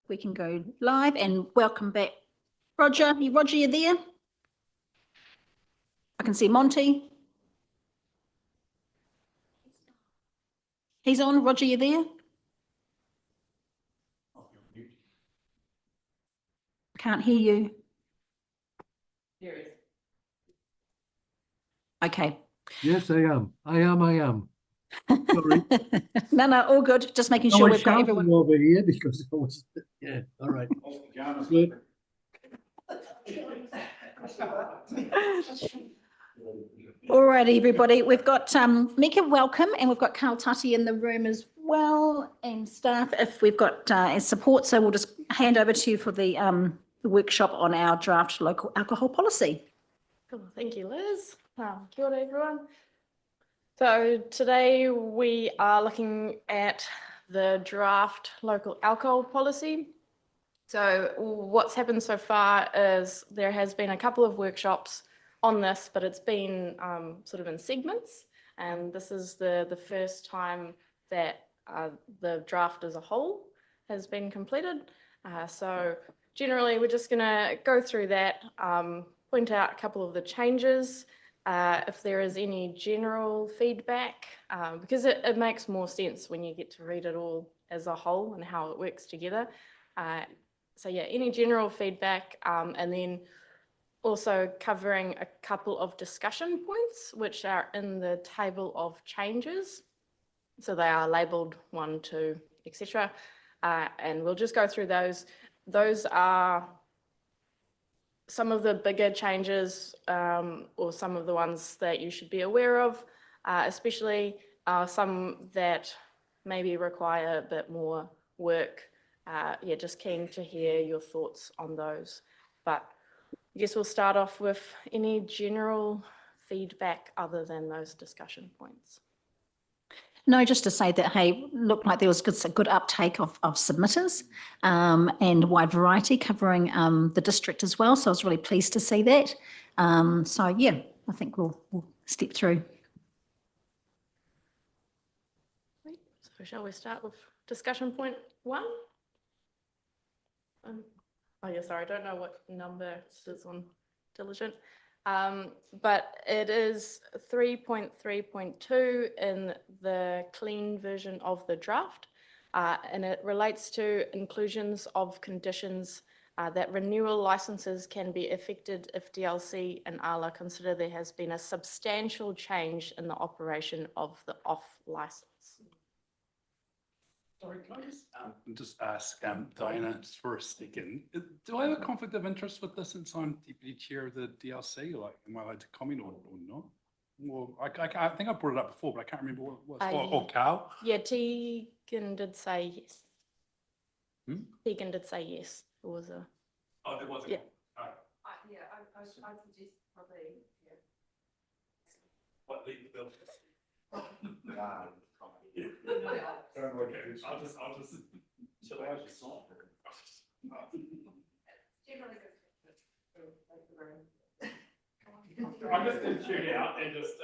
we can go live, and welcome back. Roger, you there? I can see Monty. He's on. Roger, you there? Can't hear you. Here he is. Okay. Yes, I am. I am. Sorry. No, all good. Just making I sure was we've got shouting everyone. over here because I was, yeah, all right. Good. All right, everybody. We've got Mika, welcome, and we've got Carl Tutty in the room as well, and staff if we've got as support. So we'll just hand over to you for the workshop on our draft local alcohol policy. Cool. Thank you, Liz. Kia ora, everyone. So today we are looking at the draft local alcohol policy. So what's happened so far is there has been a couple of workshops on this, but it's been sort of in segments. And this is the first time that the draft as a whole has been completed. So generally, we're just going to go through that, point out a couple of the changes, if there is any general feedback, because it makes more sense when you get to read it all as a whole and how it works together. So yeah, any general feedback, and then also covering a couple of discussion points, which are in the table of changes. So they are labelled 1, 2, etc. And we'll just go through those. Those are some of the bigger changes, or some of the ones that you should be aware of, especially some that maybe require a bit more work. Yeah, just keen to hear your thoughts on those. But I guess we'll start off with any general feedback other than those discussion points. No, just to say that, hey, looked like there was a good uptake of submitters, and a wide variety covering the district as well. So I was really pleased to see that. So yeah, I think we'll step through. So shall we start with discussion point 1? Oh yeah, sorry, I don't know what number it is on Diligent. But it is 3.3.2 in the clean version of the draft, and it relates to inclusions of conditions that renewal licenses can be effected if DLC and ALA consider there has been a substantial change in the operation of the off license. Sorry, can I just ask Diana just for a second? Do I have a conflict of interest with this since I'm deputy chair of the DLC? Like, am I allowed to comment or not? Well, I think I brought it up before, but I can't remember what or Carl. Yeah, Tegan did say yes. Tegan did say yes. There was a. Oh, there was. Yeah. All right. Yeah, I suggest probably. Yeah. What, leave the bill? Okay, I'll just chill out. generally good. I'm just going to tune out and just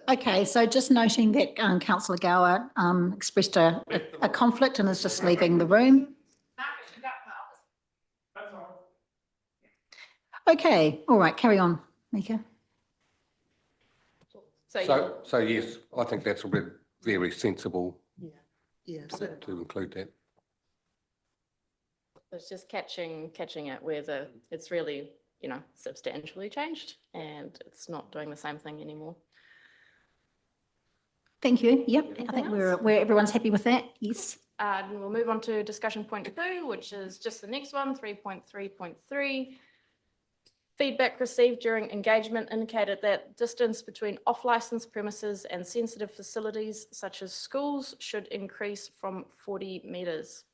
Okay, so just noting that Councillor Gower expressed a conflict and is just leaving the room. Okay, all right, carry on, Mika. So yes, I think that's a very sensible yeah, to include that. it's just catching it where it's really, substantially changed and it's not doing the same thing anymore. Thank you. Yep, I think we're everyone's happy with that. Yes. And we'll move on to discussion point 2, which is just the next one, 3.3.3. Feedback received during engagement indicated that distance between off-licence premises and sensitive facilities such as schools should increase from 40 metres.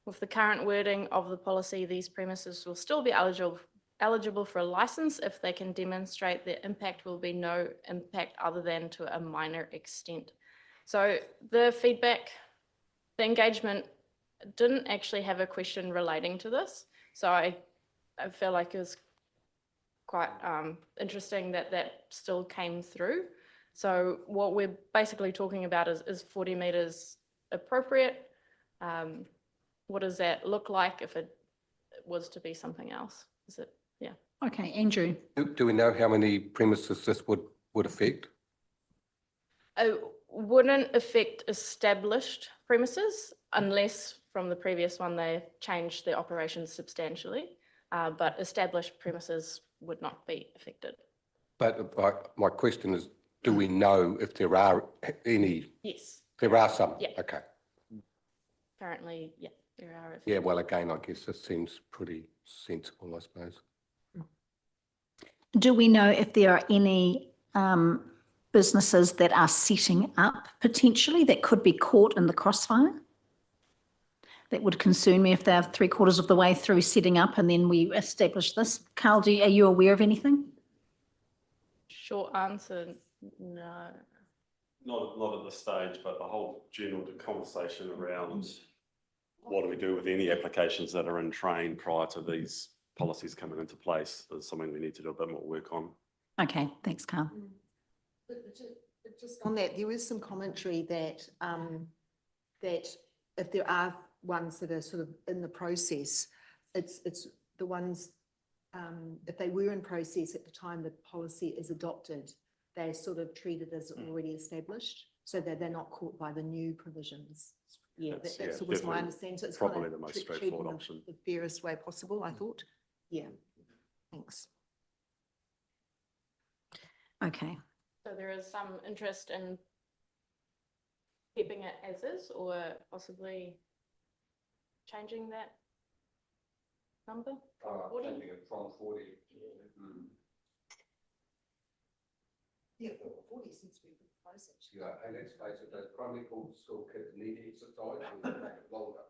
With the current wording of the policy, these premises will still be eligible for a licence if they can demonstrate their impact will be no impact other than to a minor extent. So the feedback, the engagement didn't actually have a question relating to this. So I feel like it was quite interesting that still came through. So what we're basically talking about is 40 metres appropriate? What does that look like if it was to be something else? Is it, yeah. Okay, Andrew. Do we know how many premises this would affect? It wouldn't affect established premises unless from the previous one they changed their operations substantially. But established premises would not be affected. But my question is, do we know if there are any? Yes, There are some? Yeah. Okay. currently, yeah, there are. Yeah, well, again, I guess this seems pretty sensible, I suppose. Do we know if there are any businesses that are setting up potentially that could be caught in the crossfire? That would concern me if they're 3/4 of the way through setting up and then we establish this. Carl, are you aware of anything? Short answer, no. Not at this stage, but the whole general conversation around what do we do with any applications that are in train prior to these policies coming into place is something we need to do a bit more work on. Okay, thanks, Carl. But just on that, there is some commentary that, that if there are ones that are sort of in the process, it's the ones, if they were in process at the time the policy is adopted, they're sort of treated as already established, so that they're not caught by the new provisions. Yeah, That's- that's yeah, always my definitely understanding. So it's kind of probably the most treating straightforward them option. The fairest way possible, I thought. Yeah, thanks. Okay, So there is some interest in keeping it as is or possibly changing that number? from 40? it from 40. Yeah, 40 seems to be a good price, actually. Yeah, and let's face it, those primary school kids need exercise and they make it longer.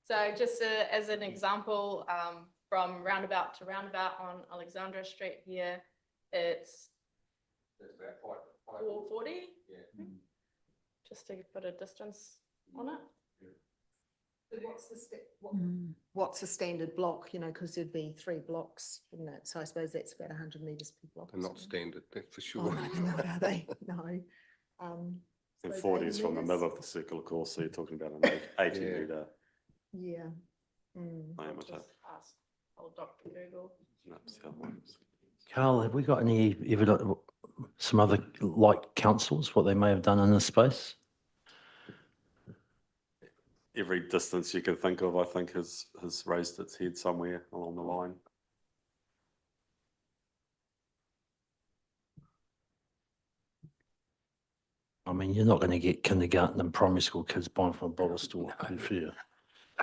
So just as an example, from roundabout to roundabout on Alexandra Street here, it's That's about five. 440, Yeah. just to put a distance on it. But what's the standard block, you know, because there'd be 3 blocks, wouldn't it? So I suppose that's about 100 metres per block. They're not standard, that's for Oh, sure. no, they're not, are they? No. And Suppose 40 is 80 from the metres? middle of the circle, of course, so you're talking about an 80 Yeah. metre Yeah. Mm. diameter. Just ask old Dr. Google. That's how it works. Carl, have we got any evidence, some other like councils, what they may have done in this space? Every distance you can think of, I think, has raised its head somewhere along the line. I mean, you're not going to get kindergarten and primary school kids buying from a bottle store, to be fair.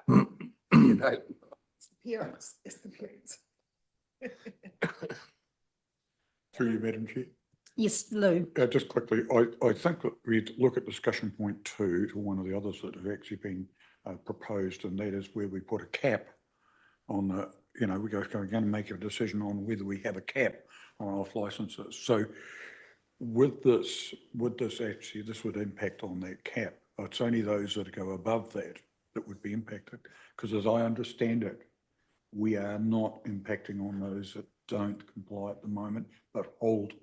You know, It's the parents, it's the parents. Through you, Madam Chair. yes, Lou. Just quickly, I think that we'd look at discussion point 2 to one of the others that have actually been proposed, and that is where we put a cap on the, you know, we're going to make a decision on whether we have a cap on off licenses. So with this actually, this would impact on that cap. It's only those that go above that would be impacted, because as I understand it, we are not impacting on those that don't comply at the moment, but hold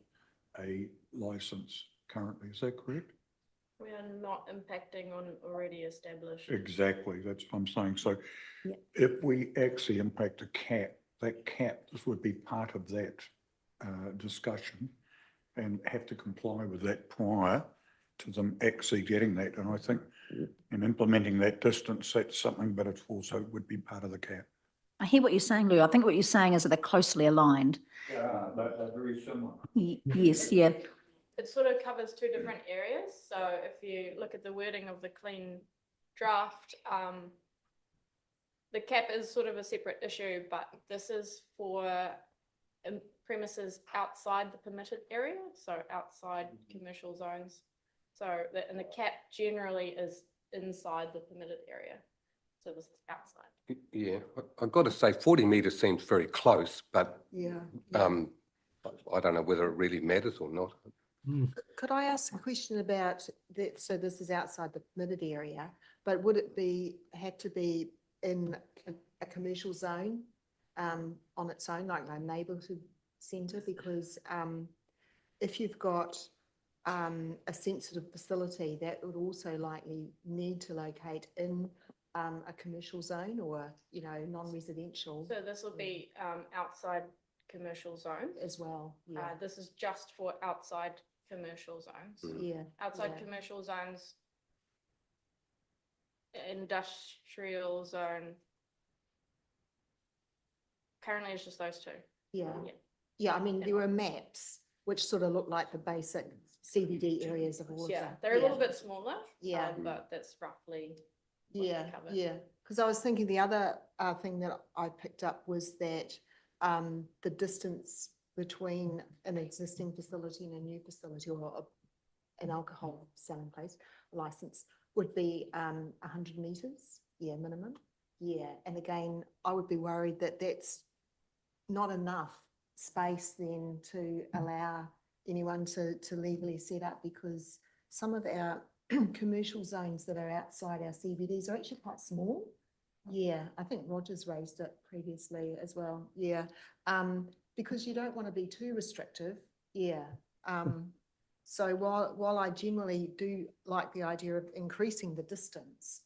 a license currently. Is that correct? We are not impacting on already established. Exactly, that's what I'm saying. So Yeah. if we actually impact a cap, that cap, this would be part of that discussion and have to comply with that prior to them actually getting that. And I think in implementing that distance, that's something, but it also would be part of the cap. I hear what you're saying, Lou. I think what you're saying is that they're closely aligned. Yeah, they're very similar. Yes, yeah. It sort of covers 2 different areas. So if you look at the wording of the clean draft, the cap is sort of a separate issue, but this is for premises outside the permitted area, so outside commercial zones. So and the cap generally is inside the permitted area. So this is outside. Yeah, I've got to say 40 metres seems very close, but Yeah. I don't know whether it really matters or not. Could I ask a question about that? So this is outside the permitted area, but would it have to be in a commercial zone on its own, like a neighbourhood centre because if you've got a sensitive facility, that would also likely need to locate in a commercial zone or, you know, non-residential So this will be outside commercial zones. as well. Yeah, This is just for outside commercial zones. yeah. Outside yeah. commercial zones, industrial zone. Currently, it's just those two. Yeah, Yeah. yeah, I mean, there were maps which sort of look like the basic CBD areas of all of Yeah, them. they're a little bit smaller. Yeah. But that's roughly what they Yeah, cover. yeah, because I was thinking the other thing that I picked up was that the distance between an existing facility and a new facility or an alcohol selling place license would be 100 meters, yeah, minimum. Yeah, and again, I would be worried that that's not enough space then to allow anyone to legally set up because some of our commercial zones that are outside our CBDs are actually quite small. Yeah, I think Roger's raised it previously as well. Yeah, because you don't want to be too restrictive. Yeah. So while I generally do like the idea of increasing the distance,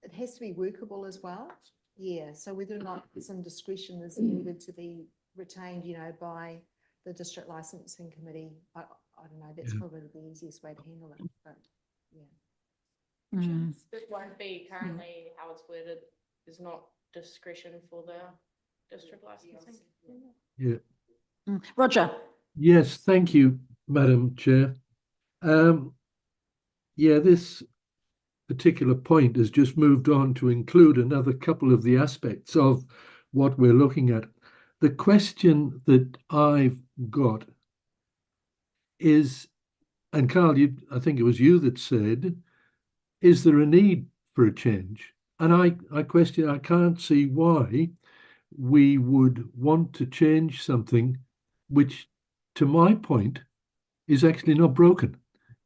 it has to be workable as well. Yeah. So whether or not some discretion is needed to be retained, you know, by the district licensing committee, I don't know. That's probably the easiest way to handle it. But yeah. Mm. This won't be currently how it's worded, is not discretion for the district licensing. Yeah. Roger? Yes, thank you, Madam Chair. Yeah, this particular point has just moved on to include another couple of the aspects of what we're looking at. The question that I've got is, and Carl, I think it was you that said, is there a need for a change? And I question, I can't see why we would want to change something which, to my point, is actually not broken.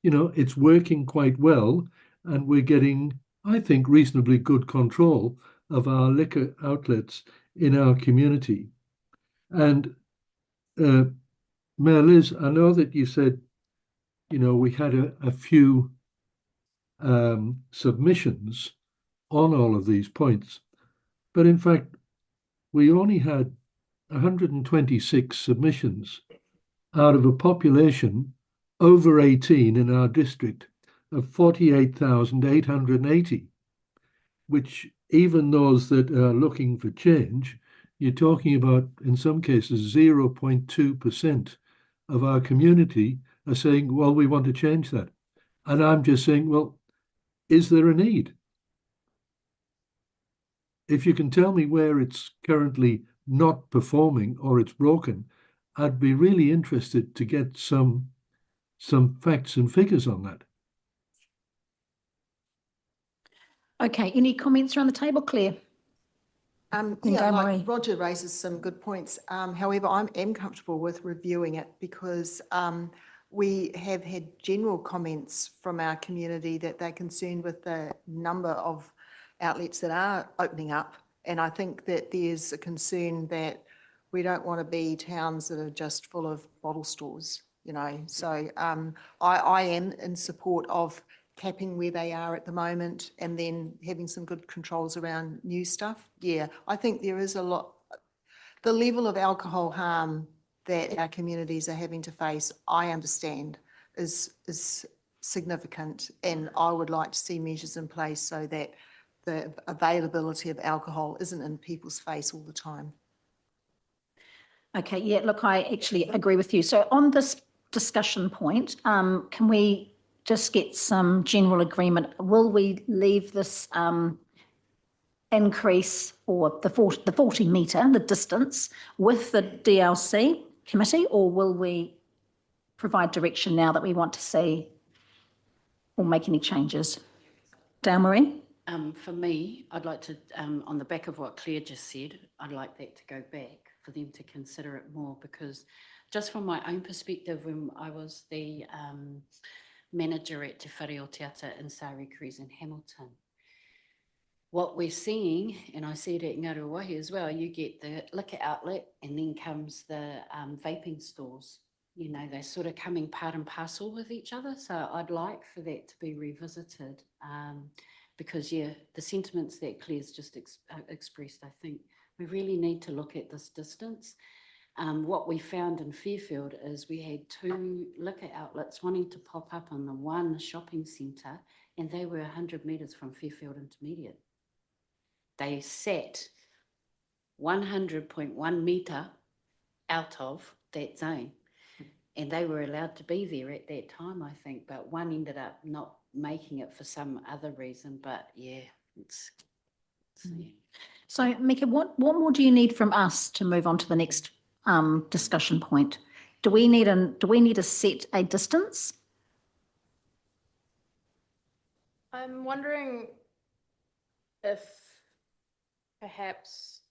You know, it's working quite well, and we're getting, I think, reasonably good control of our liquor outlets in our community. And Mayor Liz, I know that you said, you know, we had a few submissions on all of these points, but in fact, we only had 126 submissions out of a population over 18 in our district of 48,880, which even those that are looking for change, you're talking about, in some cases, 0.2% of our community are saying, well, we want to change that. And I'm just saying, well, is there a need? If you can tell me where it's currently not performing or it's broken, I'd be really interested to get some facts and figures on that. Okay, any comments around the table, Claire? Yeah, go, like Marie. Roger raises some good points. However, I am comfortable with reviewing it because we have had general comments from our community that they're concerned with the number of outlets that are opening up. And I think that there's a concern that we don't want to be towns that are just full of bottle stores, you know. So I am in support of capping where they are at the moment and then having some good controls around new stuff. Yeah, I think there is a lot, the level of alcohol harm that our communities are having to face, I understand, is significant. And I would like to see measures in place so that the availability of alcohol isn't in people's face all the time. Okay, yeah, look, I actually agree with you. So on this discussion point, can we just get some general agreement? Will we leave this increase or the 40 metre, the distance, with the DLC committee, or will we provide direction now that we want to see or make any changes? Dale Marie? For me, I'd like to, on the back of what Claire just said, I'd like that to go back for them to consider it more, because just from my own perspective, when I was the manager at Te Whare o Te Ata in Sari Cruise in Hamilton, what we're seeing, and I see it at Ngaruahi as well, you get the liquor outlet and then comes the vaping stores. You know, they're sort of coming part and parcel with each other. So I'd like for that to be revisited because, yeah, the sentiments that Claire's just expressed, I think we really need to look at this distance. What we found in Fairfield is we had 2 liquor outlets wanting to pop up on the one shopping centre, and they were 100 metres from Fairfield Intermediate. They sat 100.1 metre out of that zone, and they were allowed to be there at that time, I think, but one ended up not making it for some other reason. But yeah, it's yeah. So Mika, what more do you need from us to move on to the next discussion point? Do we need to set a distance? I'm wondering if perhaps,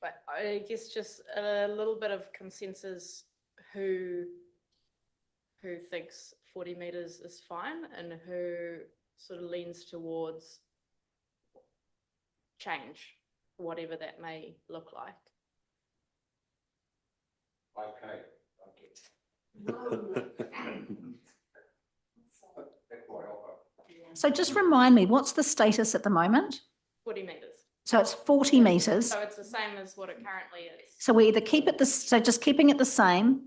but I guess just a little bit of consensus who thinks 40 metres is fine and who sort of leans towards change, whatever that may look like. Okay. So just remind me, what's the status at the moment? 40 metres. So it's 40 metres. So it's the same as what it currently is. So we either keep it so just keeping it the same,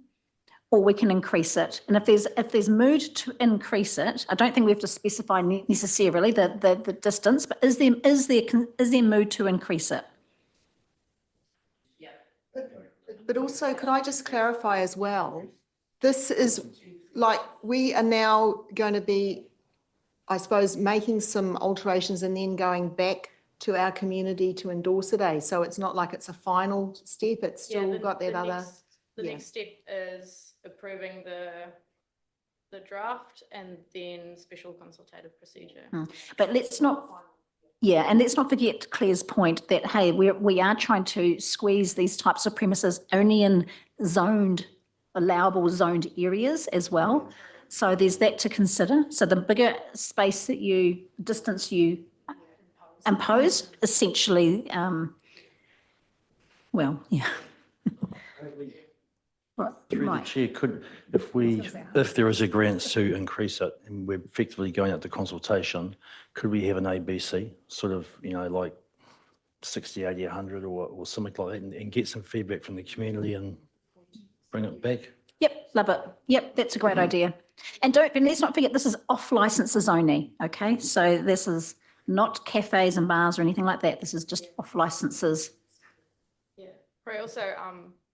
or we can increase it. And if there's mood to increase it, I don't think we have to specify necessarily the distance, but is there mood to increase it? But also, could I just clarify as well? This is like, we are now going to be, I suppose, making some alterations and then going back to our community to endorse it, So it's not like it's a final step, it's still got that other. The next step is approving the draft and then special consultative procedure. But let's not, and let's not forget Claire's point that, hey, we are trying to squeeze these types of premises only in allowable zoned areas as well. So there's that to consider. So the bigger space distance you impose, essentially, Through the chair, if there is agreement to increase it and we're effectively going out to consultation, could we have an ABC, sort of, like 60, 80, 100 or something like that, and get some feedback from the community and bring it back? Yep, love it. Yep, that's a great idea. And let's not forget, this is off licenses only, okay? So this is not cafes and bars or anything like that. This is just off licenses. Yeah, probably also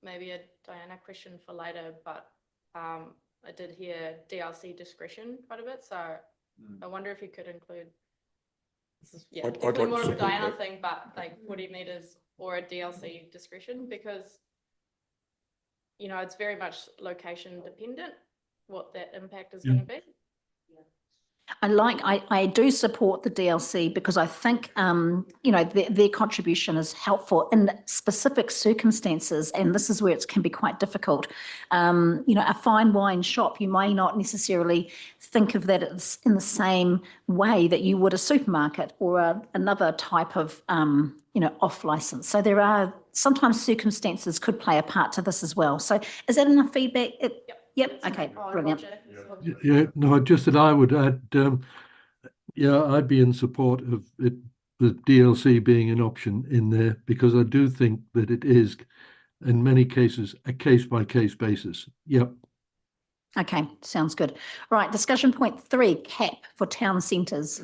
maybe a Diana question for later, but I did hear DRC discretion quite a bit, so I wonder if you could include, this is definitely more of a Diana thing, but like 40 metres or a DLC discretion, because it's very much location dependent what that impact is going to be. I do support the DLC because I think, their contribution is helpful in specific circumstances, and this is where it can be quite difficult. A fine wine shop, you may not necessarily think of that as in the same way that you would a supermarket or another type of, off license. So there are sometimes circumstances could play a part to this as well. So is that enough feedback? Yep. Okay. Brilliant. Yeah. No, just that I would add. I'd be in support of it, the DLC being an option in there, because I do think that it is, in many cases, a case-by-case basis. Yep. Okay. Sounds good. All right. Discussion point 3: cap for town centres.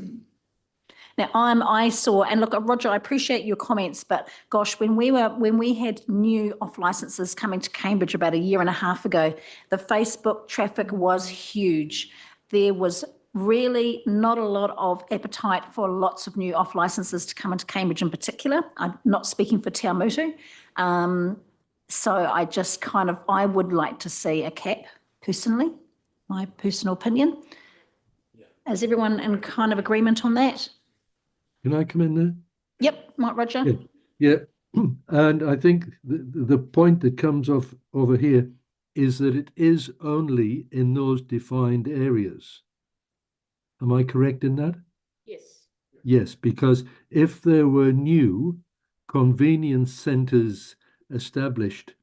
Now, I saw, and look, Roger, I appreciate your comments, but gosh, when we had new off licenses coming to Cambridge about a year and a half ago, the Facebook traffic was huge. There was really not a lot of appetite for lots of new off licenses to come into Cambridge in particular. I'm not speaking for Te Awamutu. So I would like to see a cap personally, my personal opinion. Is everyone in kind of agreement on that? Can I come in there? Yep, Mike, Roger. Yeah. And I think the point that comes off over here is that it is only in those defined areas. Am I correct in that? Yes. Yes, because if there were new convenience centres established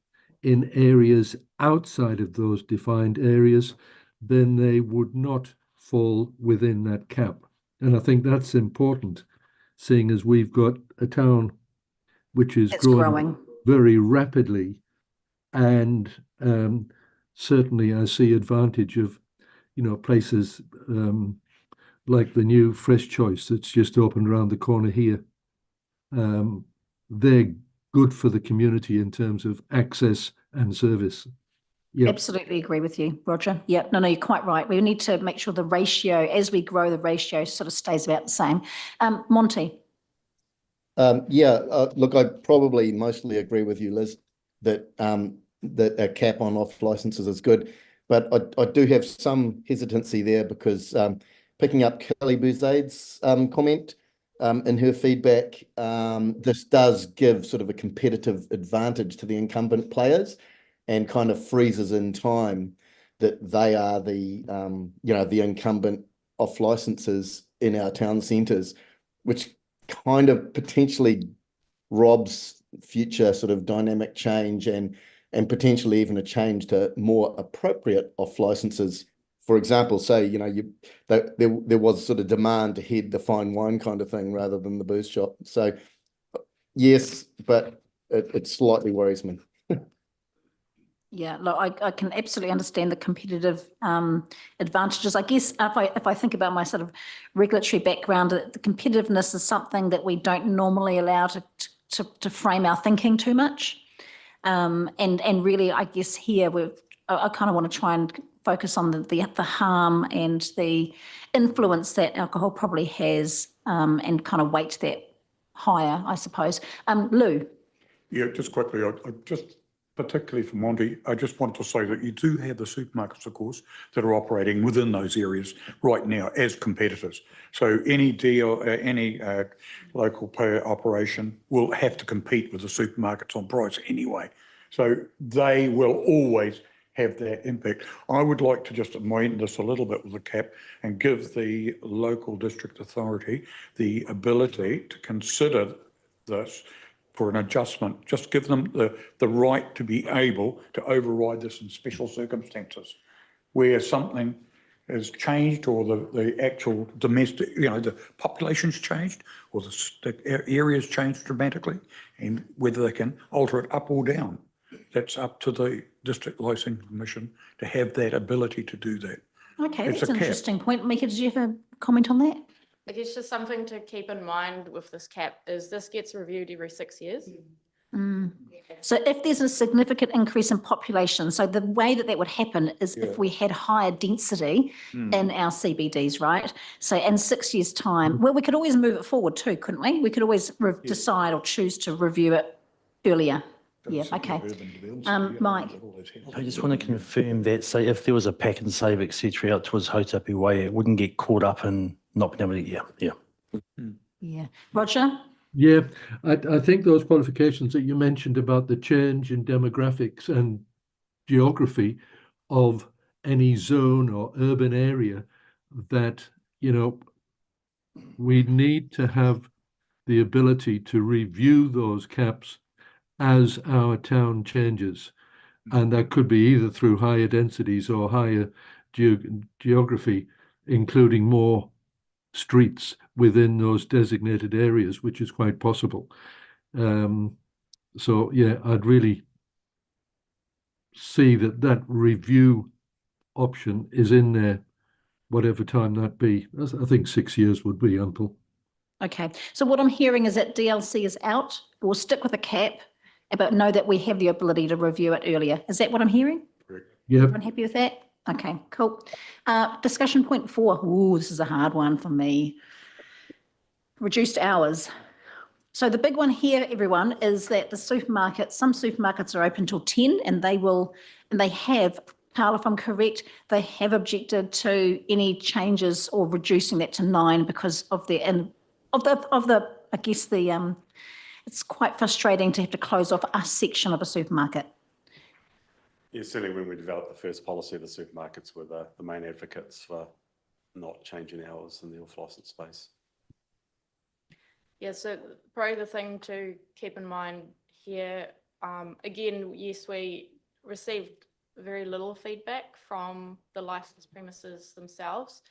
in areas outside of those defined areas, then they would not fall within that cap. And I think that's important, seeing as we've got a town which is It's growing growing. very rapidly. And certainly I see advantage of, places like the new Fresh Choice that's just opened around the corner here. They're good for the community in terms of access and service. Yep. Absolutely agree with you, Roger. Yeah, no, you're quite right. We need to make sure the ratio, as we grow, the ratio sort of stays about the same. Monty. Look, I probably mostly agree with you, Liz, that that a cap on off licenses is good, but I do have some hesitancy there because picking up Kelly Bouzade's comment in her feedback, this does give sort of a competitive advantage to the incumbent players, and kind of freezes in time that they are the the incumbent off licenses in our town centres, which kind of potentially robs future sort of dynamic change and potentially even a change to more appropriate off licenses. For example, say, there was sort of demand to head the fine wine kind of thing rather than the booze shop. So yes, but it slightly worries me. Yeah, look, I can absolutely understand the competitive advantages. I guess if I think about my sort of regulatory background, the competitiveness is something that we don't normally allow to frame our thinking too much. And really, I guess here I kind of want to try and focus on the harm and the influence that alcohol probably has, and kind of weight that higher, I suppose. Lou. Yeah, just quickly, I just particularly for Monty, I just want to say that you do have the supermarkets, of course, that are operating within those areas right now as competitors. So any deal, any local player operation will have to compete with the supermarkets on price anyway. So they will always have that impact. I would like to just amend this a little bit with the cap and give the local district authority the ability to consider this for an adjustment. Just give them the right to be able to override this in special circumstances where something has changed, or the actual domestic, the population's changed, or the area's changed dramatically, and whether they can alter it up or down. That's up to the District Licensing Commission to have that ability to do that. Okay, It's that's a an cap. interesting point. Mika, did you have a comment on that? I guess just something to keep in mind with this cap is this gets reviewed every 6 years. So if there's a significant increase in population, so the way that would happen is if we had higher density in our CBDs, right? So in 6 years' time, well, we could always move it forward too, couldn't we? We could always decide or choose to review it earlier. Yeah, okay. Mike. I just want to confirm that, say, if there was a pack and save, et cetera, out towards Hautapu Way, it wouldn't get caught up in not being able to, Yeah. Roger? Yeah, I think those qualifications that you mentioned about the change in demographics and geography of any zone or urban area, that, we need to have the ability to review those caps as our town changes. And that could be either through higher densities or higher geography, including more streets within those designated areas, which is quite possible. So yeah, I'd really see that review option is in there, whatever time that be. I think 6 years would be ample. Okay. So what I'm hearing is that DLC is out. We'll stick with a cap, but know that we have the ability to review it earlier. Is that what I'm hearing? Yeah. Everyone happy with that? Okay, cool. Discussion point 4. Ooh, this is a hard one for me. Reduced hours. So the big one here, everyone, is that some supermarkets are open till 10, and they have, Carl, if I'm correct, they have objected to any changes or reducing that to 9 because of I guess it's quite frustrating to have to close off a section of a supermarket. Yeah, certainly when we developed the first policy, the supermarkets were the main advocates for not changing hours in the off-licence space. Yeah, so probably the thing to keep in mind here, again, yes, we received very little feedback from the licensed premises themselves.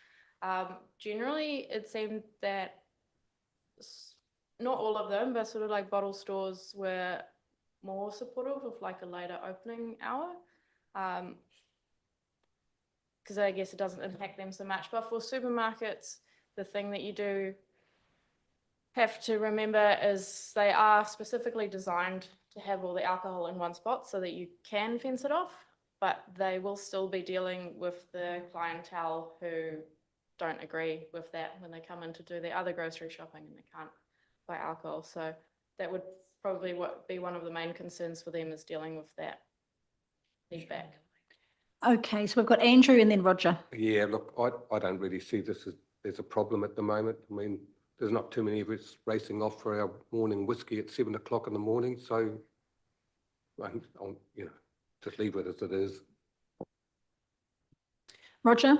Generally, it seemed that not all of them, but sort of like bottle stores were more supportive of like a later opening hour. Because I guess it doesn't impact them so much. But for supermarkets, the thing that you do have to remember is they are specifically designed to have all the alcohol in one spot so that you can fence it off, but they will still be dealing with the clientele who don't agree with that when they come in to do their other grocery shopping and they can't buy alcohol. So that would probably be one of the main concerns for them, is dealing with that feedback. Okay, so we've got Andrew and then Roger. Yeah, look, I don't really see this as a problem at the moment. I mean, there's not too many of us racing off for our morning whiskey at 7 o'clock in the morning. So, I'll, just leave it as it is. Roger?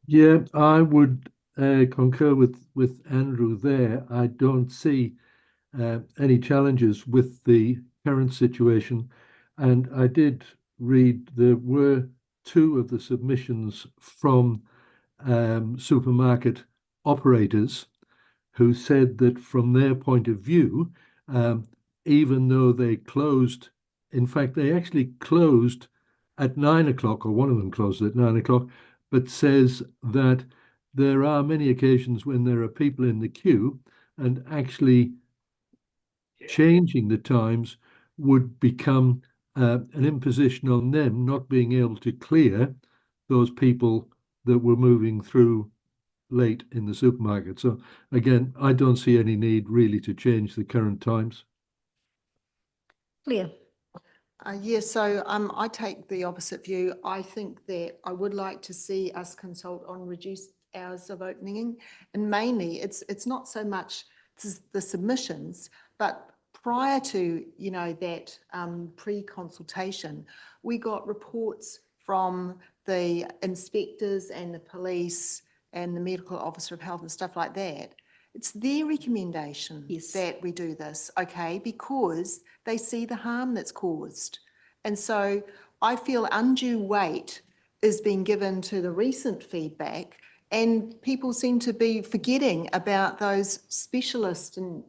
Yeah, I would concur with Andrew there. I don't see any challenges with the current situation. And I did read there were 2 of the submissions from supermarket operators who said that from their point of view, even though they closed, in fact, they actually closed at 9 o'clock, or one of them closed at 9 o'clock, but says that there are many occasions when there are people in the queue, and actually changing the times would become an imposition on them not being able to clear those people that were moving through late in the supermarket. So again, I don't see any need really to change the current times. Leah? So I take the opposite view. I think that I would like to see us consult on reduced hours of opening, and mainly it's not so much the submissions, but prior to that pre-consultation, we got reports from the inspectors and the police and the medical officer of health and stuff like that. It's their recommendation that we do this, okay, because they see the harm that's caused. And so I feel undue weight is being given to the recent feedback, and people seem to be forgetting about those specialists and,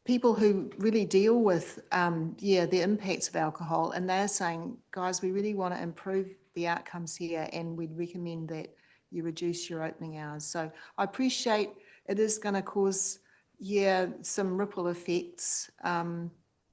people who really deal with, the impacts of alcohol. And they're saying, guys, we really want to improve the outcomes here, and we'd recommend that you reduce your opening hours. So I appreciate it is going to cause, some ripple effects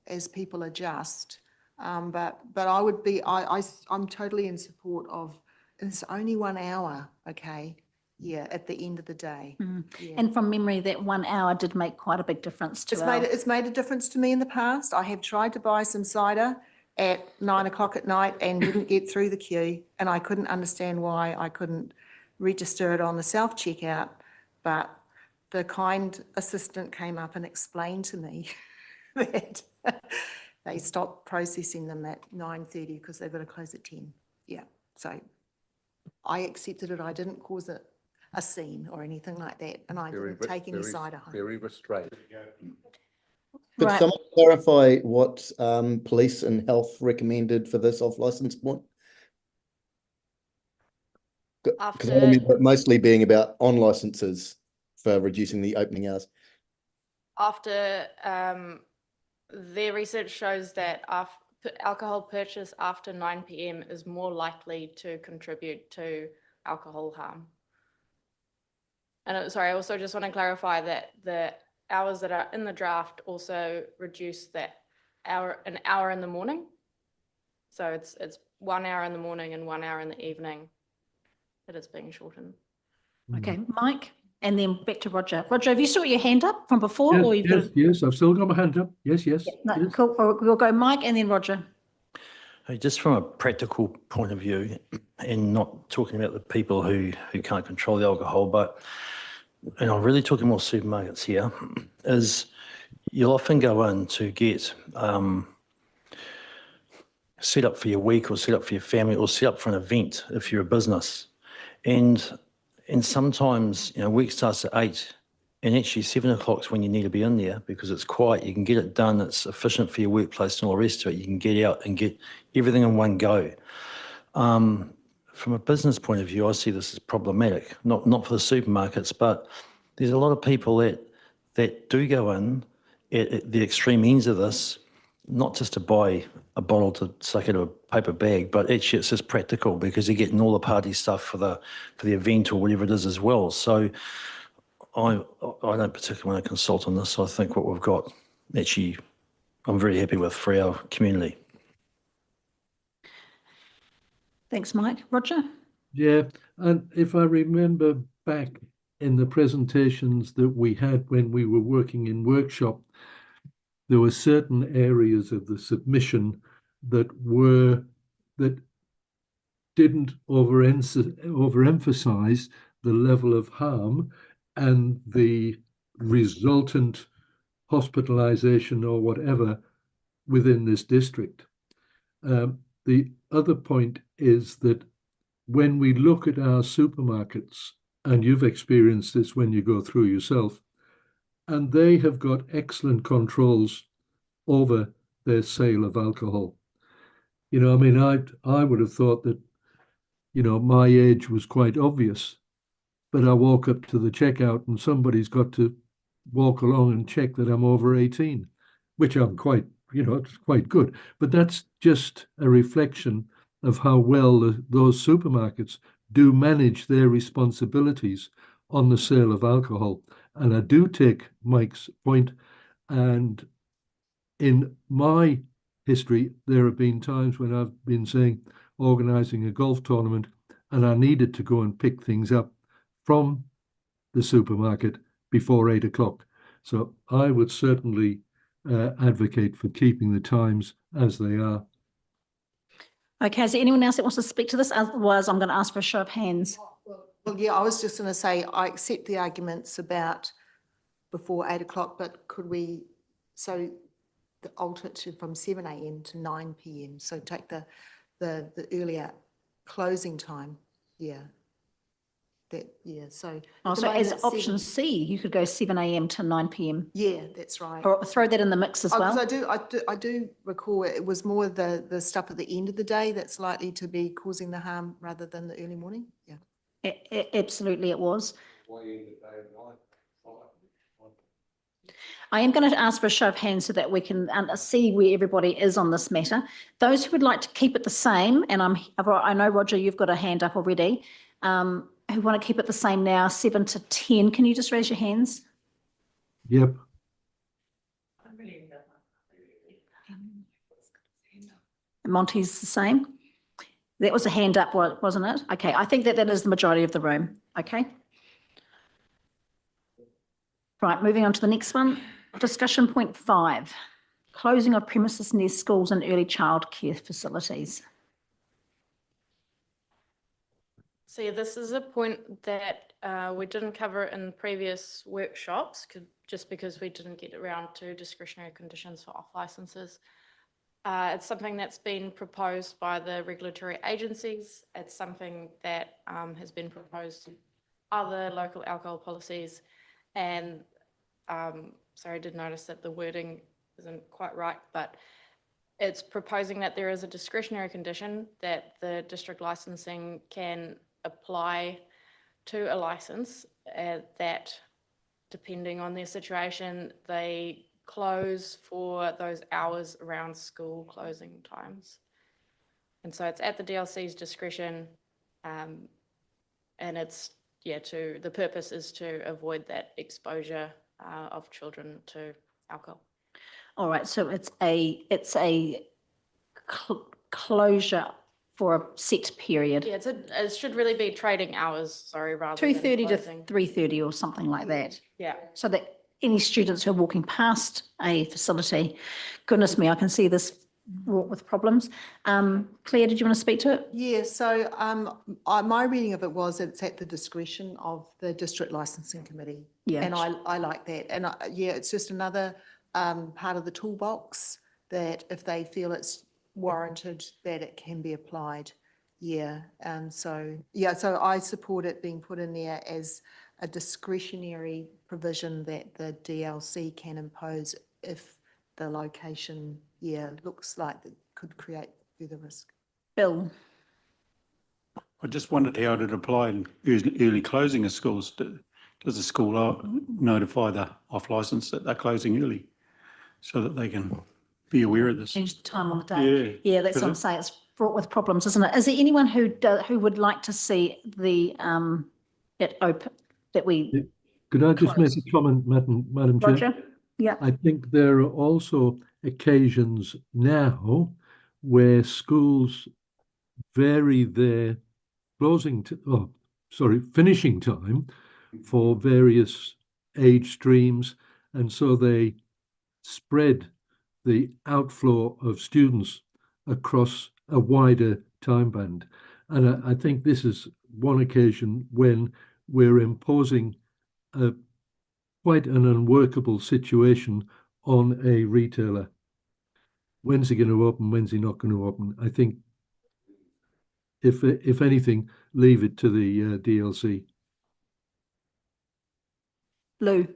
as people adjust. But I would be, I'm totally in support of, it's only 1 hour, okay? Yeah, at the end of the day. Yeah. And from memory, that 1 hour did make quite a big difference to It's made a difference to me in the past. I have tried to buy some cider at 9 o'clock at night and didn't get through the queue, and I couldn't understand why I couldn't register it on the self-checkout, but the kind assistant came up and explained to me that they stopped processing them at 9:30 because they've got to close at 10. Yeah, so I accepted it. I didn't cause a scene or anything like that, and I didn't take any cider home. Very restrained. Could Right. someone clarify what police and health recommended for this off-license point? Because I remember it mostly being about on licenses for reducing the opening hours. After their research shows that alcohol purchase after 9 p.m. is more likely to contribute to alcohol harm. And sorry, I also just want to clarify that the hours that are in the draft also reduce that an hour in the morning. So it's 1 hour in the morning and 1 hour in the evening that it's being shortened. Okay, Mike, and then back to Roger. Roger, have you still got your hand up from before? Or you've got Yes, I've still got my hand up. Yes. No, cool. We'll go Mike and then Roger. Hey, just from a practical point of view, and not talking about the people who can't control the alcohol, but and I'm really talking more supermarkets here, is you'll often go in to get set up for your week or set up for your family or set up for an event if you're a business. And sometimes, work starts at 8 And actually 7 o'clock's when you need to be in there because it's quiet. You can get it done. It's efficient for your workplace and all the rest of it. You can get out and get everything in one go. From a business point of view, I see this as problematic, not for the supermarkets, but there's a lot of people that do go in at the extreme ends of this, not just to buy a bottle to suck into a paper bag, but actually it's just practical because you're getting all the party stuff for the event or whatever it is as well. So I don't particularly want to consult on this. I think what we've got, actually, I'm very happy with for our community. Thanks, Mike. Roger? Yeah, and if I remember back in the presentations that we had when we were working in workshop, there were certain areas of the submission that didn't overemphasize the level of harm and the resultant hospitalization or whatever within this district. The other point is that when we look at our supermarkets, and you've experienced this when you go through yourself, and they have got excellent controls over their sale of alcohol. You know, I mean, I would have thought that, you know, my age was quite obvious, but I walk up to the checkout and somebody's got to walk along and check that I'm over 18, which I'm quite, you know, it's quite good. But that's just a reflection of how well those supermarkets do manage their responsibilities on the sale of alcohol. And I do take Mike's point, and in my history, there have been times when I've been saying, organising a golf tournament, and I needed to go and pick things up from the supermarket before 8 o'clock. So I would certainly advocate for keeping the times as they are. Okay, is there anyone else that wants to speak to this? Otherwise, I'm going to ask for a show of hands. Well, yeah, I was just going to say, I accept the arguments about before 8 o'clock, but could we, so the alter from 7 a.m. to 9 p.m. So take the earlier closing time. Yeah. So. Oh, so as option C, you could go 7 a.m. to 9 p.m. Yeah, that's right. Or throw that in the mix as well. Because I do recall it was more the stuff at the end of the day that's likely to be causing the harm rather than the early morning. Yeah. Absolutely, it was. I am going to ask for a show of hands so that we can see where everybody is on this matter. Those who would like to keep it the same, and I know, Roger, you've got a hand up already, who want to keep it the same now, 7 to 10, can you just raise your hands? Yep. Monty's the same. That was a hand up, wasn't it? Okay, I think that is the majority of the room. Okay. Right, moving on to the next one. Discussion point 5, closing of premises near schools and early childcare facilities. So yeah, this is a point that we didn't cover in previous workshops, just because we didn't get around to discretionary conditions for off licenses. It's something that's been proposed by the regulatory agencies. It's something that has been proposed in other local alcohol policies. And sorry, I did notice that the wording isn't quite right, but it's proposing that there is a discretionary condition that the district licensing can apply to a license that, depending on their situation, they close for those hours around school closing times. And so it's at the DLC's discretion, and it's, yeah, the purpose is to avoid that exposure of children to alcohol. All right, so it's a closure for a set period. Yeah, it should really be trading hours, sorry, rather 2:30 to than 3:30 or something like that. Yeah. So that any students who are walking past a facility, goodness me, I can see this wrought with problems. Claire, did you want to speak to it? Yeah, so my reading of it was it's at the discretion of the district licensing committee. Yeah. And I like that. And yeah, it's just another part of the toolbox that if they feel it's warranted, that it can be applied. Yeah, so, yeah, so I support it being put in there as a discretionary provision that the DLC can impose if the location, looks like it could create further risk. Bill, I just wondered how it applied in early closing of schools. Does the school notify the off licence that they're closing early so that they can be aware of this? change the time on the day. Yeah. Yeah, that's what I'm saying. It's fraught with problems, isn't it? Is there anyone who would like to see the, it open, that we, Could I just make Close. a comment, Madam Chair? Roger? Yeah. I think there are also occasions now where schools vary their finishing time for various age streams, and so they spread the outflow of students across a wider time band. And I think this is one occasion when we're imposing quite an unworkable situation on a retailer. When's he going to open? When's he not going to open? I think, if anything, leave it to the DLC. Lou?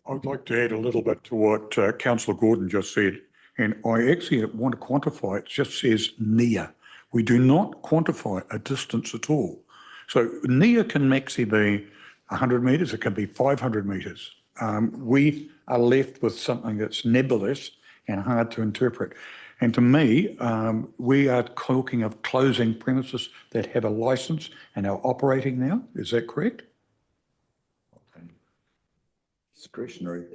I'd like to add a little bit to what Councillor Gordon just said, and I actually want to quantify it. It just says near. We do not quantify a distance at all. So near can actually be 100 metres, it can be 500 metres. We are left with something that's nebulous and hard to interpret. And to me, we are talking of closing premises that have a licence and are operating now. Is that correct? Discretionary.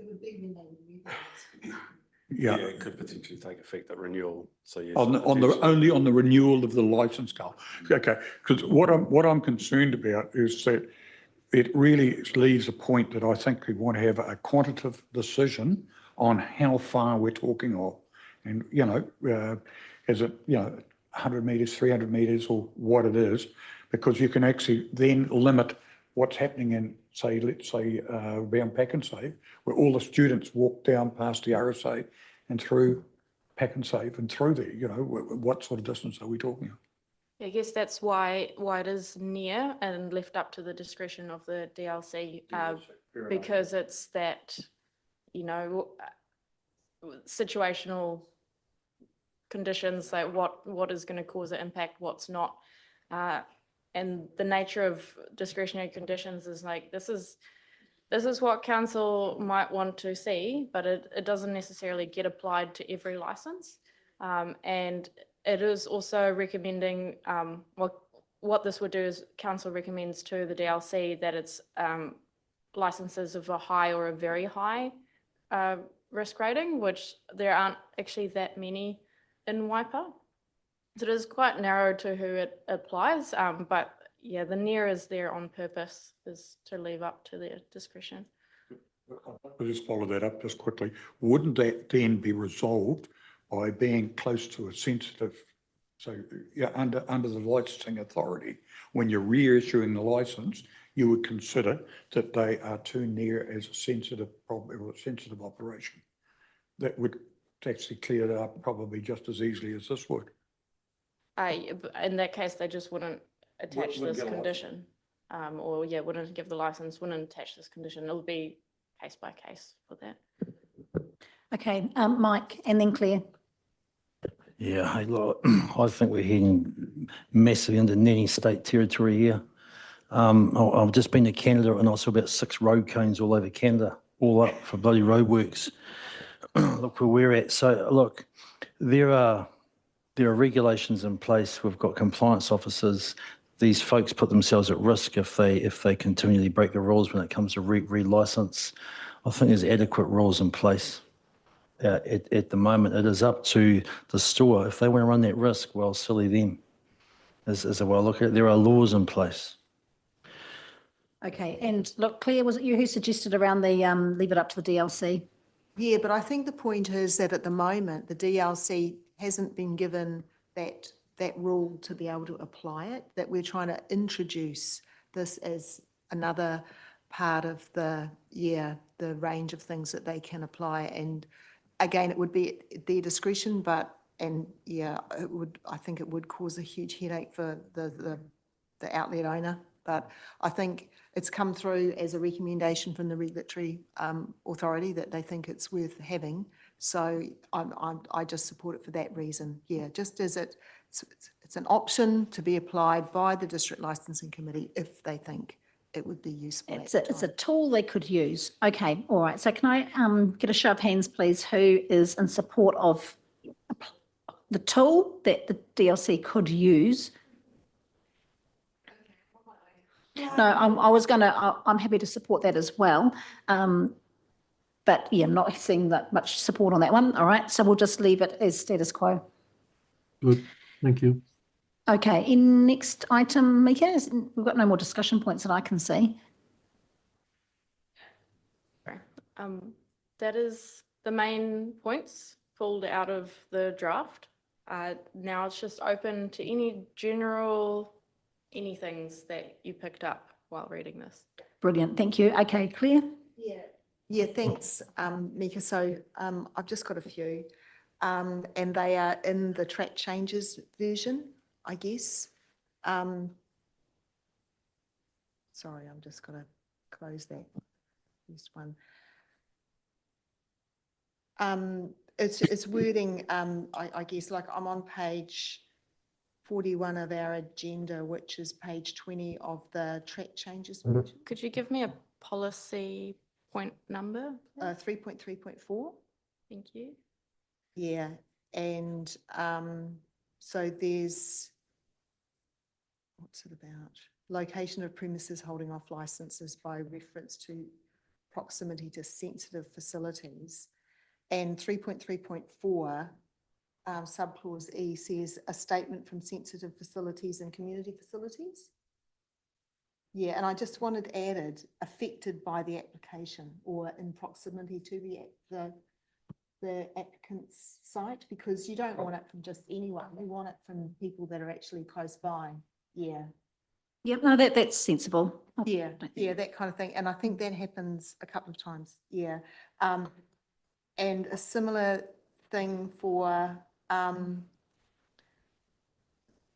Yeah. It could potentially take effect at renewal. So yes. Only on the renewal of the licence, Carl. Okay, because what I'm concerned about is that it really leaves a point that I think we want to have a quantitative decision on how far we're talking of. And, is it, 100 metres, 300 metres or what it is, because you can actually then limit what's happening in, say, let's say, around Pack and Save, where all the students walk down past the RSA and through Pack and Save and through there, what sort of distance are we talking of? I guess that's why it is near and left up to the discretion of the DLC, because it's that, situational conditions, like what is going to cause an impact, what's not. And the nature of discretionary conditions is like, this is what council might want to see, but it doesn't necessarily get applied to every license. And it is also recommending, what this would do is council recommends to the DLC that it's licenses of a high or a very high risk rating, which there aren't actually that many in Waipa. So it is quite narrow to who it applies, but yeah, the near is there on purpose, is to leave up to their discretion. I'll just follow that up just quickly. Wouldn't that then be resolved by being close to a sensitive, so under the licensing authority, when you're reissuing the license, you would consider that they are too near as a sensitive problem or a sensitive operation. That would actually clear it up probably just as easily as this would. In that case, they just wouldn't attach Wouldn't this get a condition, wouldn't give the license, wouldn't attach this condition. It'll be case by case for that. Okay, Mike and then Claire. Yeah, hey, look, I think we're heading massively into nanny state territory here. I've just been to Canada and I saw about 6 road cones all over Canada, all up for bloody roadworks. Look where we're at. So look, there are regulations in place. We've got compliance officers. These folks put themselves at risk if they continually break the rules when it comes to re-license. I think there's adequate rules in place. At the moment, it is up to the store. If they want to run that risk, well, silly them. Is a way I look at it. There are laws in place. Okay, and look, Claire, was it you who suggested around the leave it up to the DLC? Yeah, but I think the point is that at the moment, the DLC hasn't been given that rule to be able to apply it, that we're trying to introduce this as another part of the range of things that they can apply. And again, it would be at their discretion, but And yeah, I think it would cause a huge headache for the outlet owner. But I think it's come through as a recommendation from the regulatory authority that they think it's worth having. So I just support it for that reason. Yeah, just as it's an option to be applied by the District Licensing Committee if they think it would be useful. It's a tool they could use. Okay, all right. So can I get a show of hands, please, who is in support of the tool that the DLC could use? No, I'm happy to support that as well. But yeah, I'm not seeing that much support on that one. All right, so we'll just leave it as status quo. Good, thank you. Okay, in next item, Mika, we've got no more discussion points that I can see. That is the main points pulled out of the draft. Now it's just open to any general, anythings that you picked up while reading this. Brilliant, thank you. Okay, Claire? Yeah, thanks, Mika. So I've just got a few, and they are in the track changes version, I guess. Sorry, I'm just going to close that first one. It's wording, I guess, like I'm on page 41 of our agenda, which is page 20 of the track changes version. Could you give me a policy point number? 3.3.4. Thank you. Yeah, and so there's, what's it about? Location of premises holding off licenses by reference to proximity to sensitive facilities. And 3.3.4, subclause E says a statement from sensitive facilities and community facilities. Yeah, and I just wanted added affected by the application or in proximity to the applicant's site, because you don't want it from just anyone. You want it from people that are actually close by. Yeah. Yep, no, that's sensible. Yeah, yeah, that kind of thing. And I think that happens a couple of times. Yeah. And a similar thing for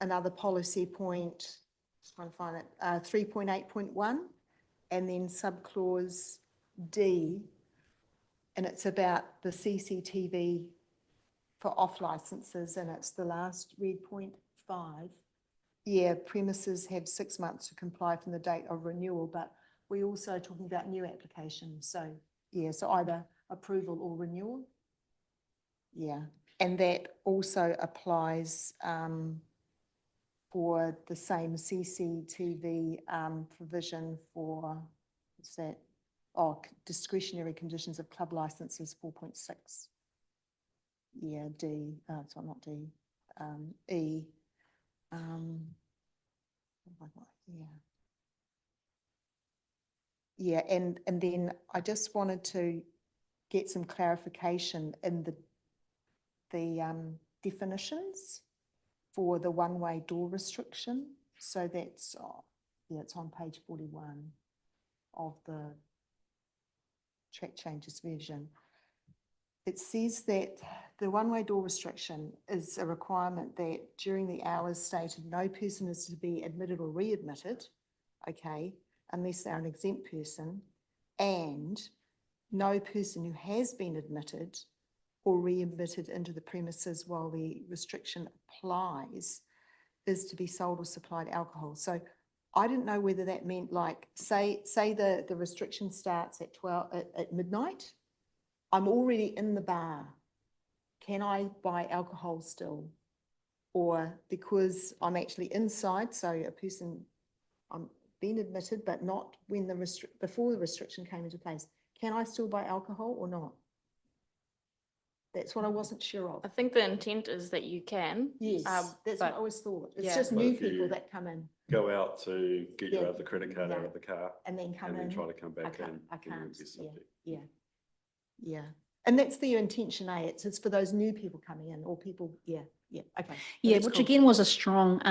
another policy point, just trying to find it, 3.8.1, and then subclause D, and it's about the CCTV for off licenses, and it's the last red point 5. Yeah, premises have 6 months to comply from the date of renewal, but we're also talking about new applications. So yeah, so either approval or renewal. Yeah, and that also applies for the same CCTV provision for, what's that? Oh, discretionary conditions of club licenses 4.6. Yeah, D, sorry, not D, E. Yeah, and then I just wanted to get some clarification in the definitions for the one-way door restriction. So that's, yeah, it's on page 41 of the track changes version. It says that the one-way door restriction is a requirement that during the hours stated, no person is to be admitted or readmitted, okay, unless they're an exempt person, and no person who has been admitted or readmitted into the premises while the restriction applies is to be sold or supplied alcohol. So I didn't know whether that meant, like, say the restriction starts at at midnight. I'm already in the bar. Can I buy alcohol still? Or because I'm actually inside, so a person, I'm being admitted, but not when before the restriction came into place. Can I still buy alcohol or not? That's what I wasn't sure of. I think the intent is that you can. Yes, that's what I always thought. It's just But new if you people that come in Go out to get your Yeah. other credit card out of the car and then come and in. then try to come back in. I then you'll can't, be subject. yeah. Yeah, and that's the intention, eh? It's for those new people coming in or people, yeah, okay. Yeah, That's which cool. again was a strong,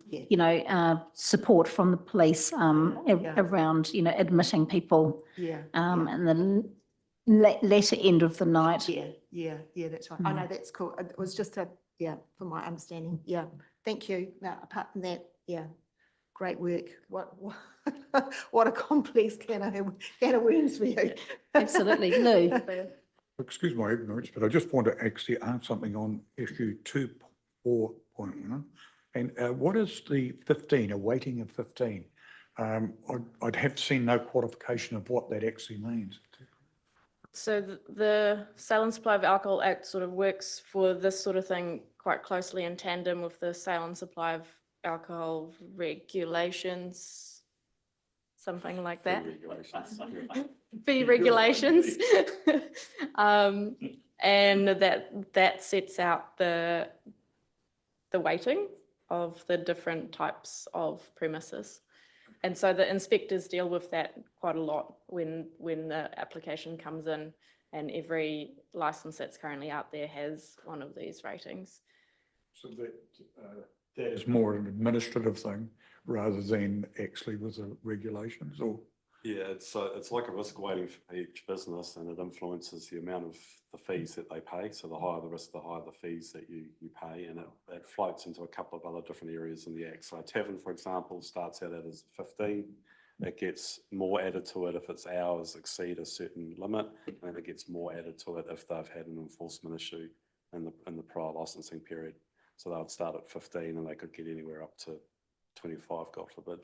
Yeah. support from the police Yeah. around, admitting people Yeah. and the latter end of the night. Yeah, that's right. I know, that's cool. It was just yeah, from my understanding, yeah. Thank you. Now, apart from that, yeah, great work. What a complex can of worms for you. Absolutely. Lou? Excuse my ignorance, but I just want to actually add something on issue 2.4.1. And what is the 15, a weighting of 15? I'd have seen no qualification of what that actually means. So the Sale and Supply of Alcohol Act sort of works for this sort of thing quite closely in tandem with the Sale and Supply of Alcohol regulations, something like that. Fee regulations. And that sets out the weighting of the different types of premises. And so the inspectors deal with that quite a lot when the application comes in, and every license that's currently out there has one of these ratings. So that is more an administrative thing rather than actually with the regulations, or? Yeah, it's like a risk weighting for each business, and it influences the amount of the fees that they pay. So the higher the risk, the higher the fees that you pay, and it floats into a couple of other different areas in the Act. So a tavern, for example, starts out as 15. It gets more added to it if its hours exceed a certain limit, and then it gets more added to it if they've had an enforcement issue in the prior licensing period. So they would start at 15, and they could get anywhere up to 25, God forbid.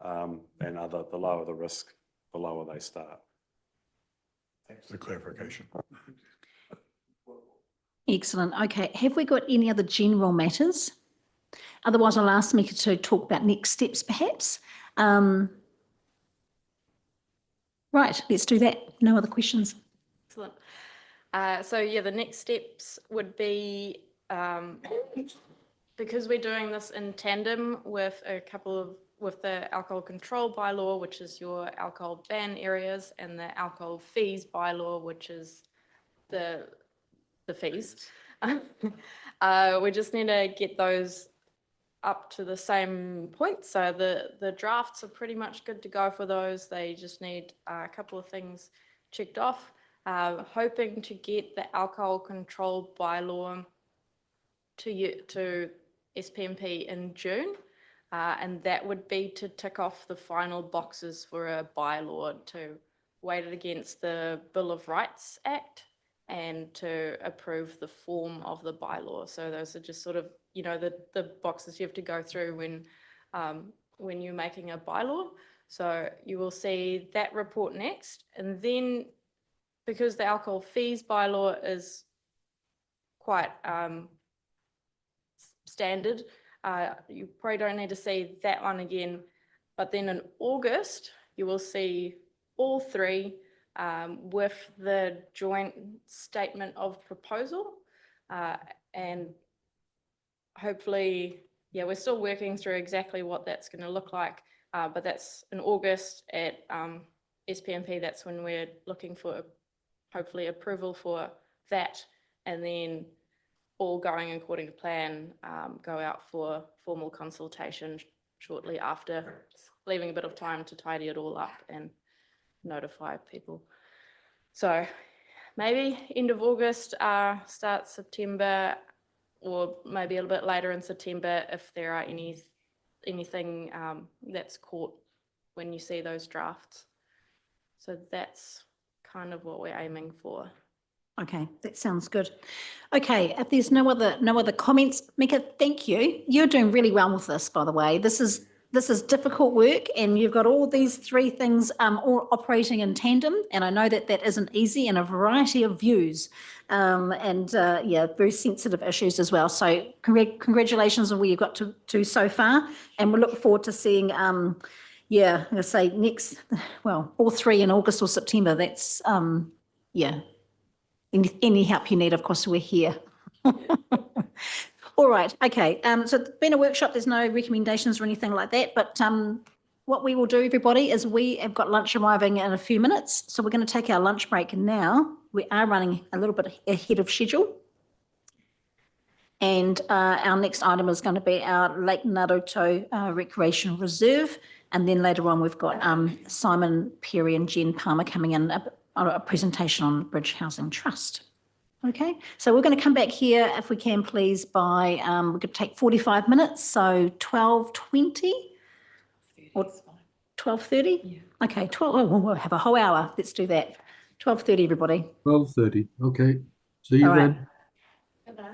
And the lower the risk, the lower they start. Thanks for the clarification. Excellent. Okay. Have we got any other general matters? Otherwise, I'll ask Mika to talk about next steps, perhaps. Right, let's do that. No other questions. Excellent. So yeah, the next steps would be, because we're doing this in tandem with with the alcohol control bylaw, which is your alcohol ban areas, and the alcohol fees bylaw, which is the fees. We just need to get those up to the same point. So the drafts are pretty much good to go for those. They just need a couple of things checked off. Hoping to get the alcohol control bylaw to SPMP in June. And that would be to tick off the final boxes for a bylaw to weight it against the Bill of Rights Act and to approve the form of the bylaw. So those are just sort of, you know, the boxes you have to go through when you're making a bylaw. So you will see that report next. And then because the alcohol fees bylaw is quite standard, you probably don't need to see that one again. But then in August, you will see all three with the joint statement of proposal. And hopefully, yeah, we're still working through exactly what that's going to look like. But that's in August at SPMP. That's when we're looking for hopefully approval for that. And then all going according to plan, go out for formal consultation shortly after, just leaving a bit of time to tidy it all up and notify people. So maybe end of August, start September, or maybe a little bit later in September if there are anything that's caught when you see those drafts. So that's kind of what we're aiming for. Okay, that sounds good. Okay, if there's no other comments, Mika, thank you. You're doing really well with this, by the way. This is difficult work, and you've got all these three things all operating in tandem. And I know that isn't easy, and a variety of views, yeah, very sensitive issues as well. So congratulations on where you've got to so far, and we look forward to seeing. Yeah, I'm gonna say all three in August or September. That's yeah. Any help you need, of course, we're here. All right, okay. So it's been a workshop. There's no recommendations or anything like that. But what we will do, everybody, is we have got lunch arriving in a few minutes. So we're going to take our lunch break now. We are running a little bit ahead of schedule. And our next item is going to be our Lake Naruto Recreation Reserve. And then later on, we've got Simon Perry and Jen Palmer coming in, a presentation on Bridge Housing Trust. Okay, so we're going to come back here if we can, please, by, we're going to take 45 minutes, so 12:20 or 12:30? Yeah. Okay, 12, oh, we'll have a whole hour. Let's do that. 12:30, everybody. 12:30. Okay. See you All right. then. Hello.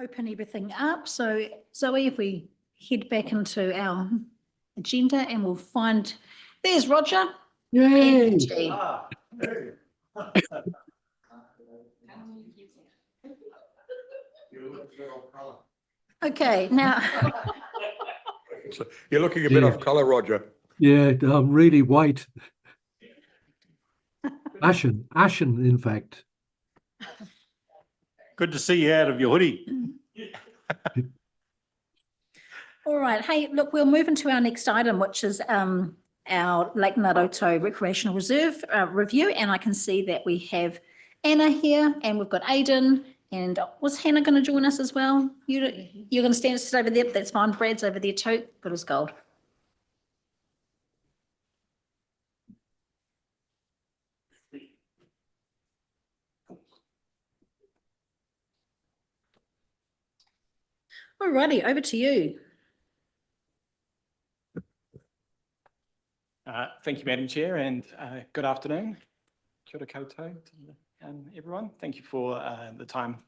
open everything up. So Zoe, if we head back into our agenda and we'll find, there's Roger. Yay! and G. Okay, now, So you're looking a bit Yeah. off colour, Roger. Yeah, I'm really white. Ashen, in fact. Good to see you out of your hoodie. all right. Hey, look, we'll move into our next item, which is our Lake Naroto Recreational Reserve review. And I can see that we have Anna here and we've got Aidan. And was Hannah going to join us as well? You're going to sit over there? That's fine. Brad's over there too. Good as gold. All righty, over to you. Thank you, Madam Chair, and good afternoon. Kia ora koutou to everyone. Thank you for the time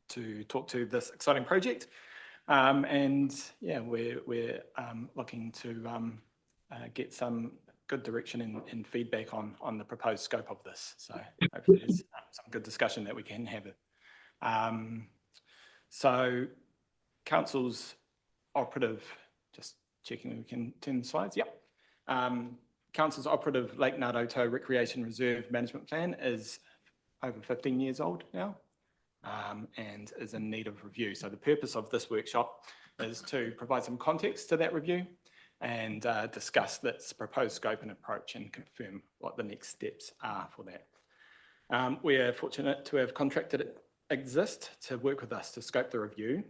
to talk to this exciting project. And yeah, we're looking to get some good direction and feedback on the proposed scope of this. So hopefully there's some good discussion that we can have. So council's operative, just checking we can turn the slides, yep. Council's operative Lake Naroto Recreation Reserve Management Plan is over 15 years old now and is in need of review. So the purpose of this workshop is to provide some context to that review and discuss this proposed scope and approach and confirm what the next steps are for that. We are fortunate to have contracted Exist to work with us to scope the review.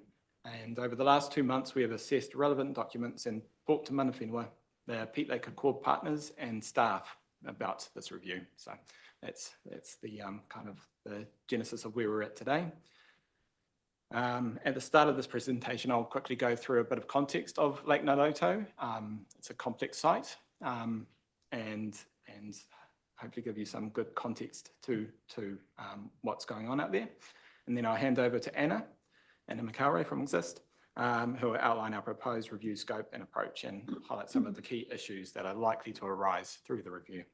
And over the last 2 months, we have assessed relevant documents and talked to Mana Whenua, the Pete Lake Accord partners and staff about this review. So that's the kind of the genesis of where we're at today. At the start of this presentation, I'll quickly go through a bit of context of Lake Naroto. It's a complex site and hopefully give you some good context to what's going on out there. And then I'll hand over to Anna Makaure from Exist, who will outline our proposed review scope and approach and highlight some of the key issues that are likely to arise through the review.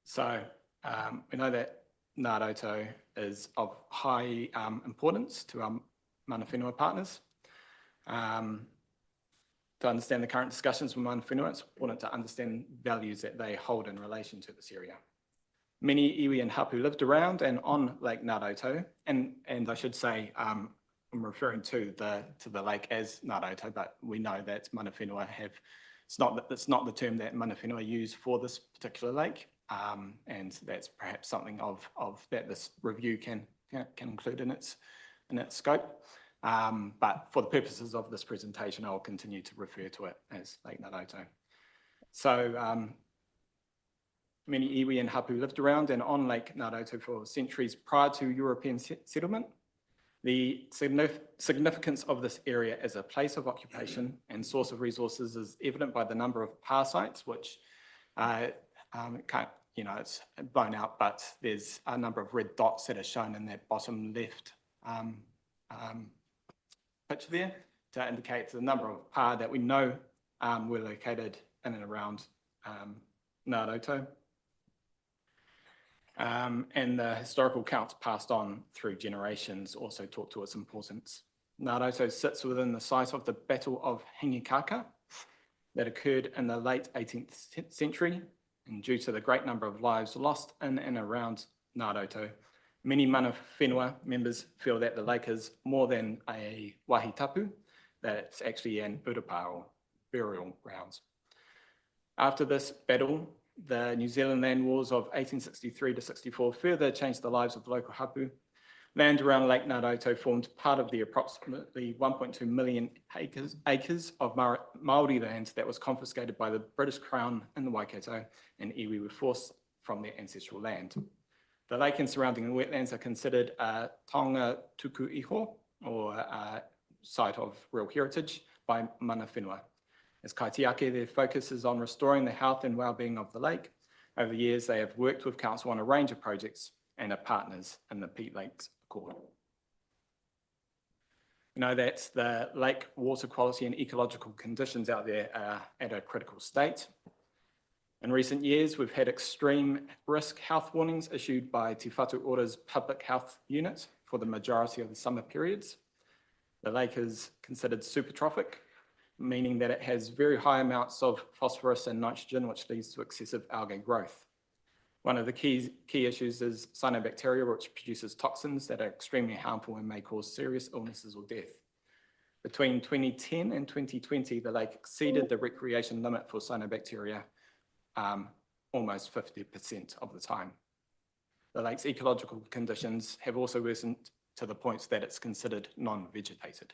So we know that Naroto is of high importance to our Mana Whenua partners. To understand the current discussions with Mana Whenua, it's important to understand values that they hold in relation to this area. Many iwi and hapu lived around and on Lake Naroto, and I should say, I'm referring to the lake as Naroto, but we know that Mana Whenua it's not the term that Mana Whenua use for this particular lake, and that's perhaps something of that this review can include in its scope. But for the purposes of this presentation, I'll continue to refer to it as Lake Naroto. So many iwi and hapu lived around and on Lake Naroto for centuries prior to European settlement. The significance of this area as a place of occupation and source of resources is evident by the number of pa sites, which it's blown out, but there's a number of red dots that are shown in that bottom left picture there to indicate the number of pa that we know were located in and around Naroto. And the historical counts passed on through generations also talk to its importance. Naroto sits within the site of the Battle of Hingikaka that occurred in the late 18th century, and due to the great number of lives lost in and around Naroto, many Mana Whenua members feel that the lake is more than a wahi tapu, that it's actually an urapa or burial grounds. After this battle, the New Zealand Land Wars of 1863 to 64 further changed the lives of local hapu. Land around Lake Naroto formed part of the approximately 1.2 million acres of Māori land that was confiscated by the British Crown in the Waikato, and iwi were forced from their ancestral land. The lake and surrounding wetlands are considered a taonga tuku iho, or a site of real heritage, by Mana Whenua. As kaitiake, their focus is on restoring the health and well-being of the lake. Over the years, they have worked with council on a range of projects, and are partners in the Peat Lakes Accord. We know that the lake water quality and ecological conditions out there are at a critical state. In recent years, we've had extreme risk health warnings issued by Te Whatu Ora's Public Health Unit for the majority of the summer periods. The lake is considered supertrophic, meaning that it has very high amounts of phosphorus and nitrogen, which leads to excessive algae growth. One of the key issues is cyanobacteria, which produces toxins that are extremely harmful and may cause serious illnesses or death. Between 2010 and 2020, the lake exceeded the recreation limit for cyanobacteria almost 50% of the time. The lake's ecological conditions have also worsened to the point that it's considered non-vegetated.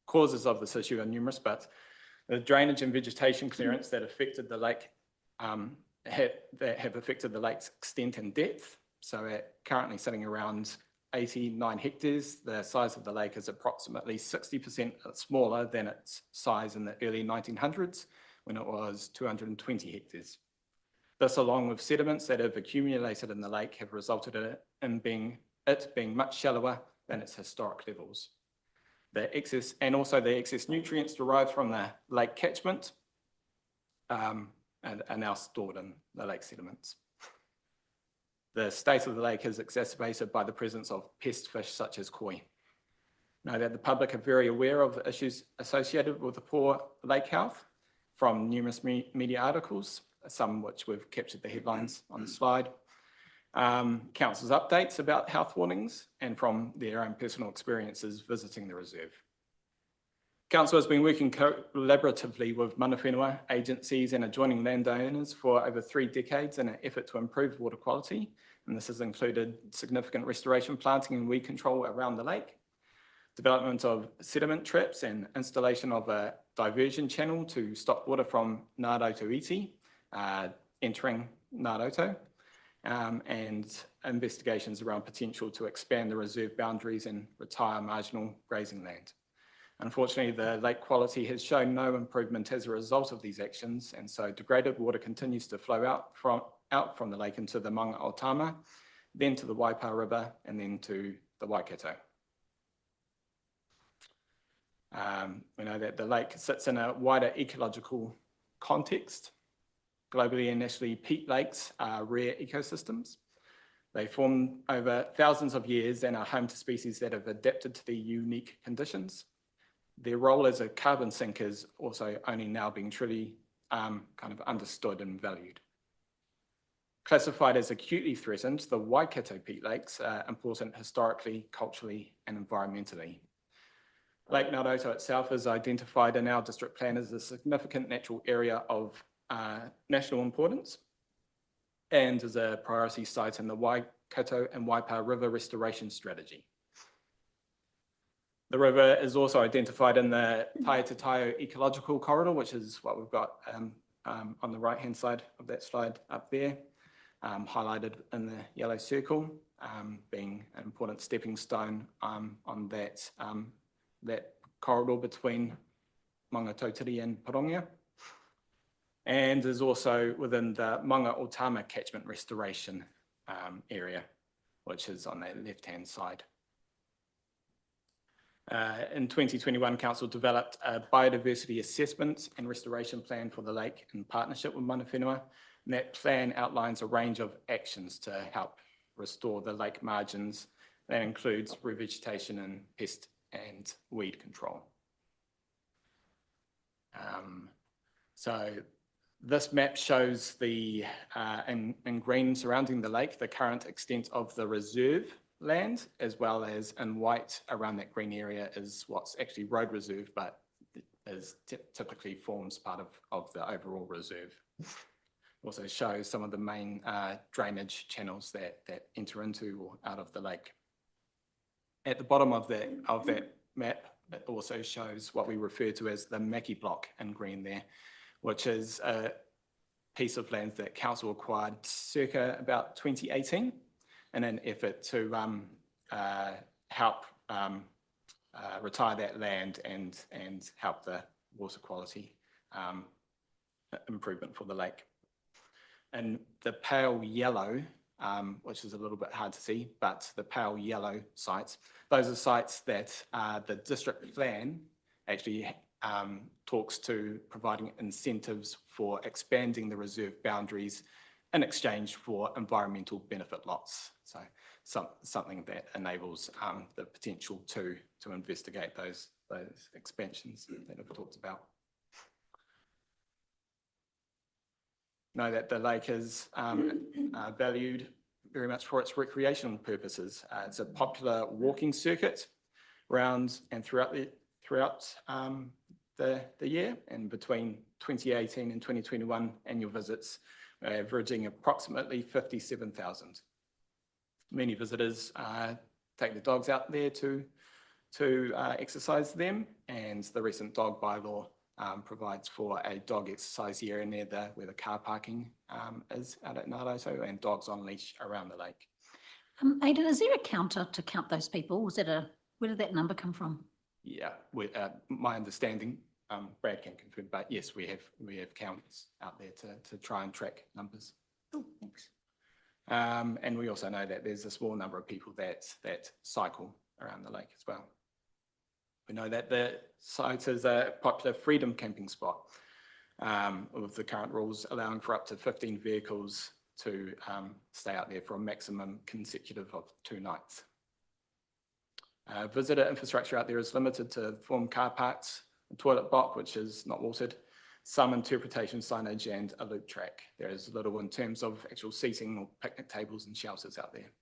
Causes of this issue are numerous, but the drainage and vegetation clearance that affected the lake that have affected the lake's extent and depth. So at currently sitting around 89 hectares, the size of the lake is approximately 60% smaller than its size in the early 1900s when it was 220 hectares. This, along with sediments that have accumulated in the lake, have resulted in it being much shallower than its historic levels. The excess nutrients derived from the lake catchment and are now stored in the lake sediments. The state of the lake is exacerbated by the presence of pest fish such as koi. Know that the public are very aware of issues associated with the poor lake health from numerous media articles, some which we've captured the headlines on the slide, council's updates about health warnings, and from their own personal experiences visiting the reserve. Council has been working collaboratively with mana whenua, agencies and adjoining landowners for over 3 decades in an effort to improve water quality, and this has included significant restoration, planting and weed control around the lake, development of sediment traps and installation of a diversion channel to stop water from Ngāroto Iti entering Ngāroto, and investigations around potential to expand the reserve boundaries and retire marginal grazing land. Unfortunately, the lake quality has shown no improvement as a result of these actions, and so degraded water continues to flow out from the lake into the Maunga Otama, then to the Waipa River, and then to the Waikato. We know that the lake sits in a wider ecological context. Globally and nationally, peat lakes are rare ecosystems. They form over thousands of years and are home to species that have adapted to their unique conditions. Their role as a carbon sink is also only now being truly kind of understood and valued. Classified as acutely threatened, the Waikato peat lakes are important historically, culturally, and environmentally. Lake Ngāroto itself is identified in our district plan as a significant natural area of national importance and is a priority site in the Waikato and Waipa River Restoration Strategy. The river is also identified in the Taio Ecological Corridor, which is what we've got on the right-hand side of that slide up there, highlighted in the yellow circle, being an important stepping stone on that, that corridor between Maungatautari and Parongia, and is also within the Maunga Otama catchment restoration area, which is on the left-hand side. In 2021, Council developed a biodiversity assessment and restoration plan for the lake in partnership with mana whenua, and that plan outlines a range of actions to help restore the lake margins. That includes revegetation and pest and weed control. So this map shows the, in green surrounding the lake, the current extent of the reserve land, as well as in white around that green area is what's actually road reserve, but is typically forms part of the overall reserve. Also shows some of the main drainage channels that enter into or out of the lake. At the bottom of that map, it also shows what we refer to as the Mackie block in green there, which is a piece of land that Council acquired circa about 2018 in an effort to help retire that land and help the water quality improvement for the lake. And the pale yellow which is a little bit hard to see, but the pale yellow sites, those are sites that the district plan actually talks to providing incentives for expanding the reserve boundaries in exchange for environmental benefit lots. So something that enables the potential to investigate those expansions that I've talked about. Know that the lake is valued very much for its recreational purposes. It's a popular walking circuit around and throughout the year, and between 2018 and 2021 annual visits, averaging approximately 57,000. Many visitors take their dogs out there to exercise them, and the recent dog bylaw provides for a dog exercise area near where the car parking is out at Ngāroto, and dogs on leash around the lake. Aidan, is there a counter to count those people? Where did that number come from? Yeah, my understanding, Brad can confirm, but yes, we have counts out there to try and track numbers. Oh, thanks. And we also know that there's a small number of people that cycle around the lake as well. We know that the site is a popular freedom camping spot, with the current rules allowing for up to 15 vehicles to stay out there for a maximum consecutive of 2 nights. Visitor infrastructure out there is limited to form car parks, a toilet block, which is not watered, some interpretation signage, and a loop track. There is little in terms of actual seating or picnic tables and shelters out there.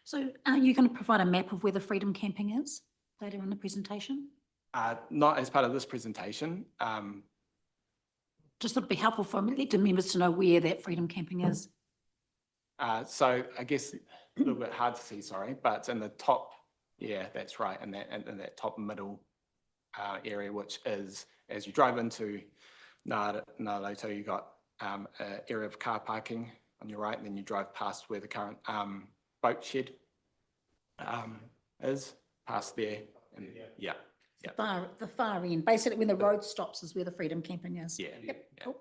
So are you going to provide a map of where the freedom camping is later in the presentation? Not as part of this presentation. Just would be helpful for elected members to know where that freedom camping is. So I guess a little bit hard to see, sorry, but in the top, yeah, that's right, in that top middle area, which is, as you drive into Ngāroto, you got an area of car parking on your right, and then you drive past where the current boat shed is, past there. And yeah. The far end, basically when the road stops is where the freedom camping is. Yeah. Yep. Yeah. Cool.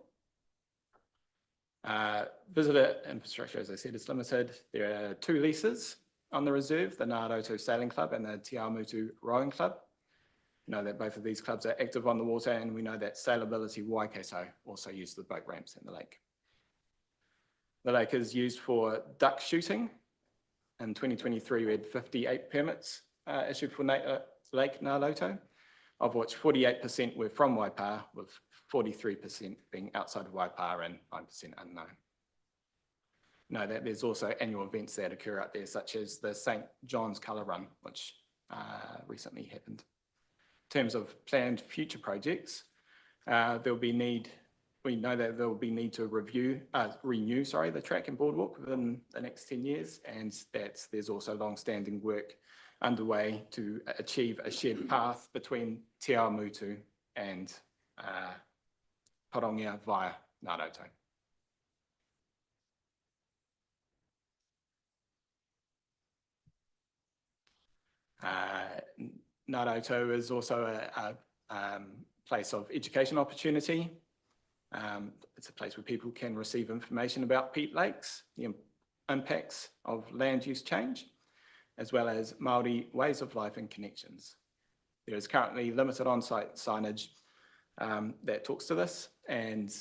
Visitor infrastructure, as I said, is limited. There are 2 leases on the reserve, the Ngāroto Sailing Club and the Te Awamutu Rowing Club. We know that both of these clubs are active on the water, and we know that Sailability Waikato also use the boat ramps in the lake. The lake is used for duck shooting. In 2023, we had 58 permits issued for Lake Ngāroto, of which 48% were from Waipa, with 43% being outside of Waipa and 9% unknown. Know that there's also annual events that occur out there, such as the St. John's Colour Run, which recently happened. In terms of planned future projects, we know that there will be need to renew the track and boardwalk within the next 10 years, and that there's also long-standing work underway to achieve a shared path between Te Awamutu and Parongia via Ngāroto. Ngāroto is also a place of education opportunity. It's a place where people can receive information about peat lakes, the impacts of land use change, as well as Māori ways of life and connections. There is currently limited on-site signage that talks to this, and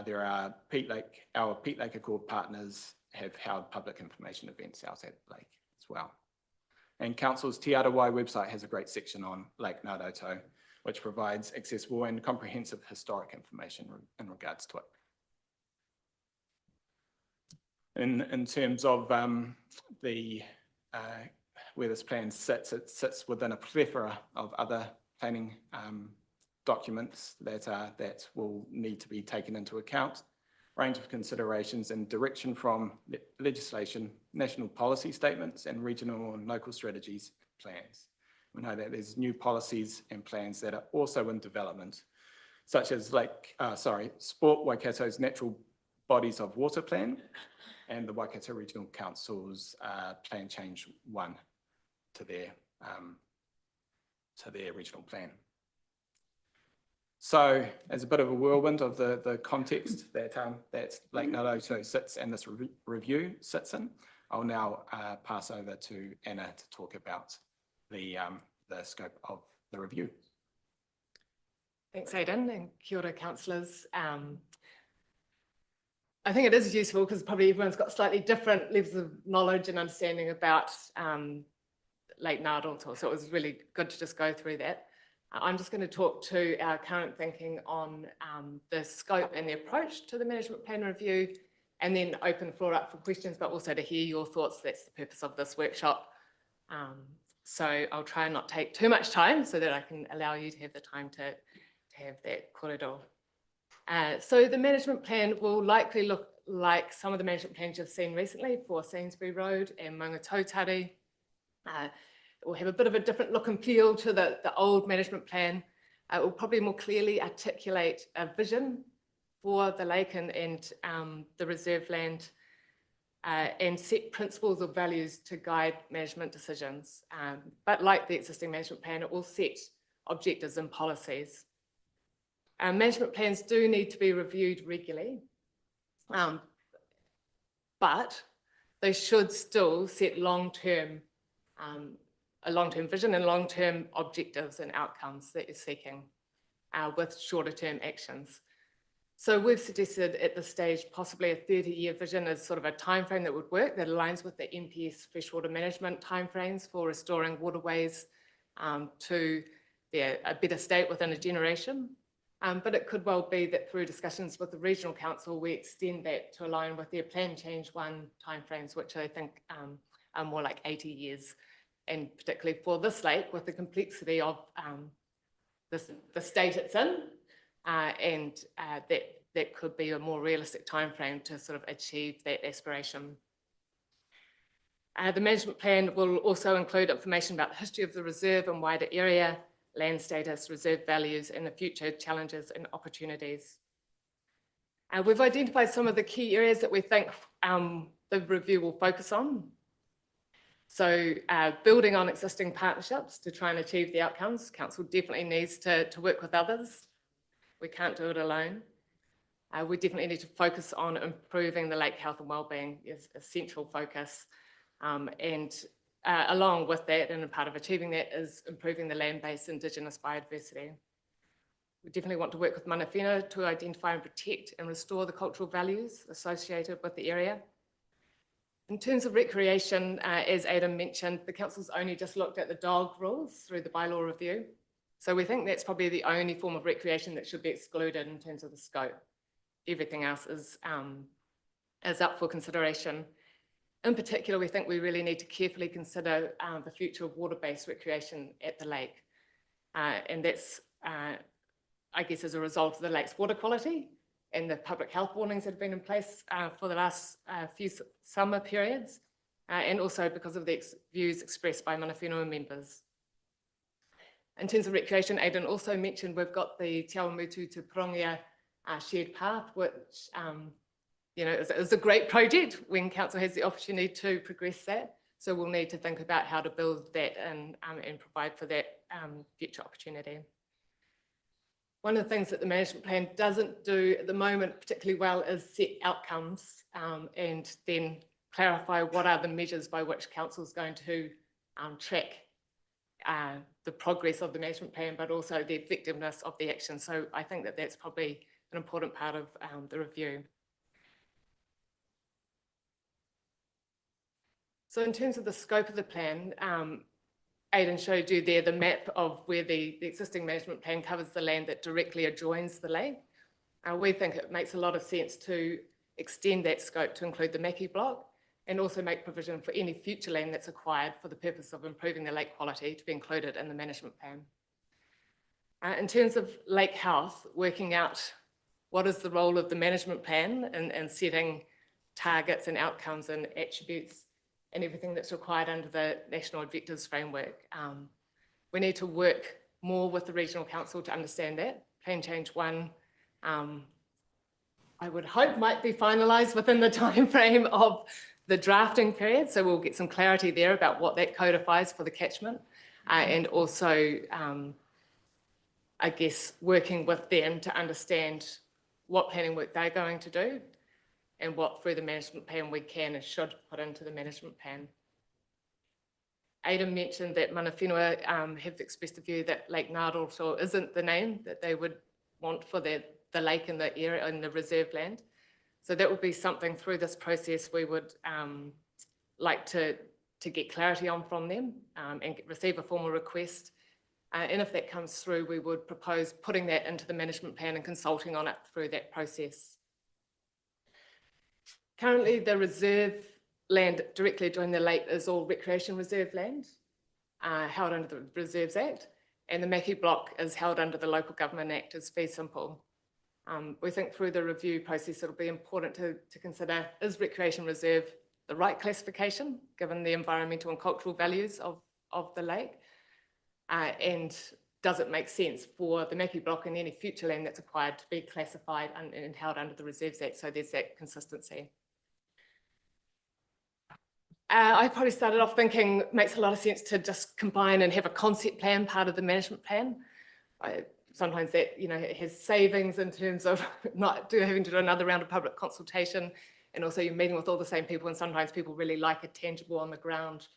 there are our Peat Lake Accord partners have held public information events out at the lake as well. And Council's Te Arawai website has a great section on Lake Ngāroto, which provides accessible and comprehensive historic information in regards to it. In terms of where this plan sits, it sits within a plethora of other planning documents that will need to be taken into account, range of considerations and direction from legislation, national policy statements, and regional and local strategies plans. We know that there's new policies and plans that are also in development, such as Sport Waikato's Natural Bodies of Water Plan and the Waikato Regional Council's Plan Change 1 to their regional plan. So as a bit of a whirlwind of the context that Lake Naroto sits and this review sits in, I'll now pass over to Anna to talk about the scope of the review. Thanks, Aidan, and kia ora, councillors. I think it is useful because probably everyone's got slightly different levels of knowledge and understanding about Lake Naroto, so it was really good to just go through that. I'm just going to talk to our current thinking on the scope and the approach to the management plan review, and then open the floor up for questions, but also to hear your thoughts. That's the purpose of this workshop. So I'll try and not take too much time so that I can allow you to have the time to have that korero. So the management plan will likely look like some of the management plans you've seen recently for Sainsbury Road and Maunga Tautari. It will have a bit of a different look and feel to the old management plan. It will probably more clearly articulate a vision for the lake and the reserve land, and set principles or values to guide management decisions. But like the existing management plan, it will set objectives and policies. Management plans do need to be reviewed regularly, but they should still set a long-term vision and long-term objectives and outcomes that you're seeking with shorter-term actions. So we've suggested at this stage possibly a 30-year vision as sort of a timeframe that would work, that aligns with the NPS freshwater management timeframes for restoring waterways to a better state within a generation. But it could well be that through discussions with the regional council, we extend that to align with their Plan Change 1 timeframes, which I think are more like 80 years. And particularly for this lake, with the complexity of the state it's in, and that could be a more realistic timeframe to sort of achieve that aspiration. The management plan will also include information about the history of the reserve and wider area, land status, reserve values, and the future challenges and opportunities. We've identified some of the key areas that we think the review will focus on. So building on existing partnerships to try and achieve the outcomes. Council definitely needs to work with others. We can't do it alone. We definitely need to focus on improving the lake health and wellbeing is a central focus. Along with that, and a part of achieving that, is improving the land-based Indigenous biodiversity. We definitely want to work with mana whenua to identify and protect and restore the cultural values associated with the area. In terms of recreation, as Adam mentioned, the council's only just looked at the dog rules through the bylaw review. So we think that's probably the only form of recreation that should be excluded in terms of the scope. Everything else is up for consideration. In particular, we think we really need to carefully consider the future of water-based recreation at the lake. And that's, I guess, as a result of the lake's water quality and the public health warnings that have been in place for the last few summer periods, and also because of the views expressed by mana whenua members. In terms of recreation, Aidan also mentioned we've got the Te Awamutu to Prongia shared path, which is a great project when council has the opportunity to progress that. So we'll need to think about how to build that and provide for that future opportunity. One of the things that the management plan doesn't do at the moment particularly well is set outcomes and then clarify what are the measures by which council is going to track the progress of the management plan, but also the effectiveness of the action. So I think that that's probably an important part of the review. So in terms of the scope of the plan, Aidan showed you there the map of where the existing management plan covers the land that directly adjoins the lake. We think it makes a lot of sense to extend that scope to include the Maki block and also make provision for any future land that's acquired for the purpose of improving the lake quality to be included in the management plan. In terms of lake health, working out what is the role of the management plan and setting targets and outcomes and attributes and everything that's required under the National Objectives Framework. We need to work more with the Regional Council to understand that. Plan Change 1, I would hope might be finalised within the time frame of the drafting period, so we'll get some clarity there about what that codifies for the catchment, and also I guess, working with them to understand what planning work they're going to do and what further management plan we can and should put into the management plan. Aidan mentioned that Mana Whenua have expressed a view that Lake Ngāroto isn't the name that they would want for the lake in the area, in the reserve land. So that would be something through this process we would like to get clarity on from them and receive a formal request. And if that comes through, we would propose putting that into the management plan and consulting on it through that process. Currently, the reserve land directly adjoining the lake is all recreation reserve land held under the Reserves Act, and the Maki block is held under the Local Government Act as fee simple. We think through the review process, it'll be important to consider, is recreation reserve the right classification, given the environmental and cultural values of the lake? And does it make sense for the Maki block and any future land that's acquired to be classified and held under the Reserves Act? So there's that consistency. I probably started off thinking it makes a lot of sense to just combine and have a concept plan part of the management plan. Sometimes that, you know, has savings in terms of not having to do another round of public consultation, and also you're meeting with all the same people, and sometimes people really like a tangible on the ground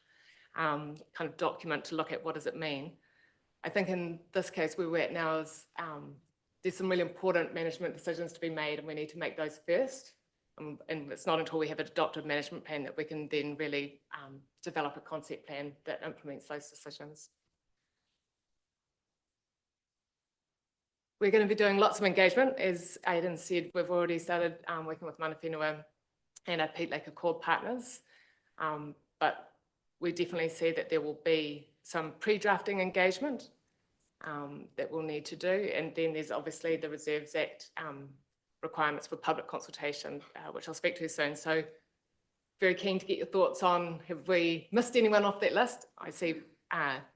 kind of document to look at what does it mean. I think in this case where we're at now is there's some really important management decisions to be made, and we need to make those first. And it's not until we have an adopted management plan that we can then really develop a concept plan that implements those decisions. We're going to be doing lots of engagement. As Aidan said, we've already started working with Mana Whenua and our Peat Lake Accord partners. But we definitely see that there will be some pre-drafting engagement that we'll need to do. And then there's obviously the Reserves Act requirements for public consultation, which I'll speak to soon. So very keen to get your thoughts on, have we missed anyone off that list? I see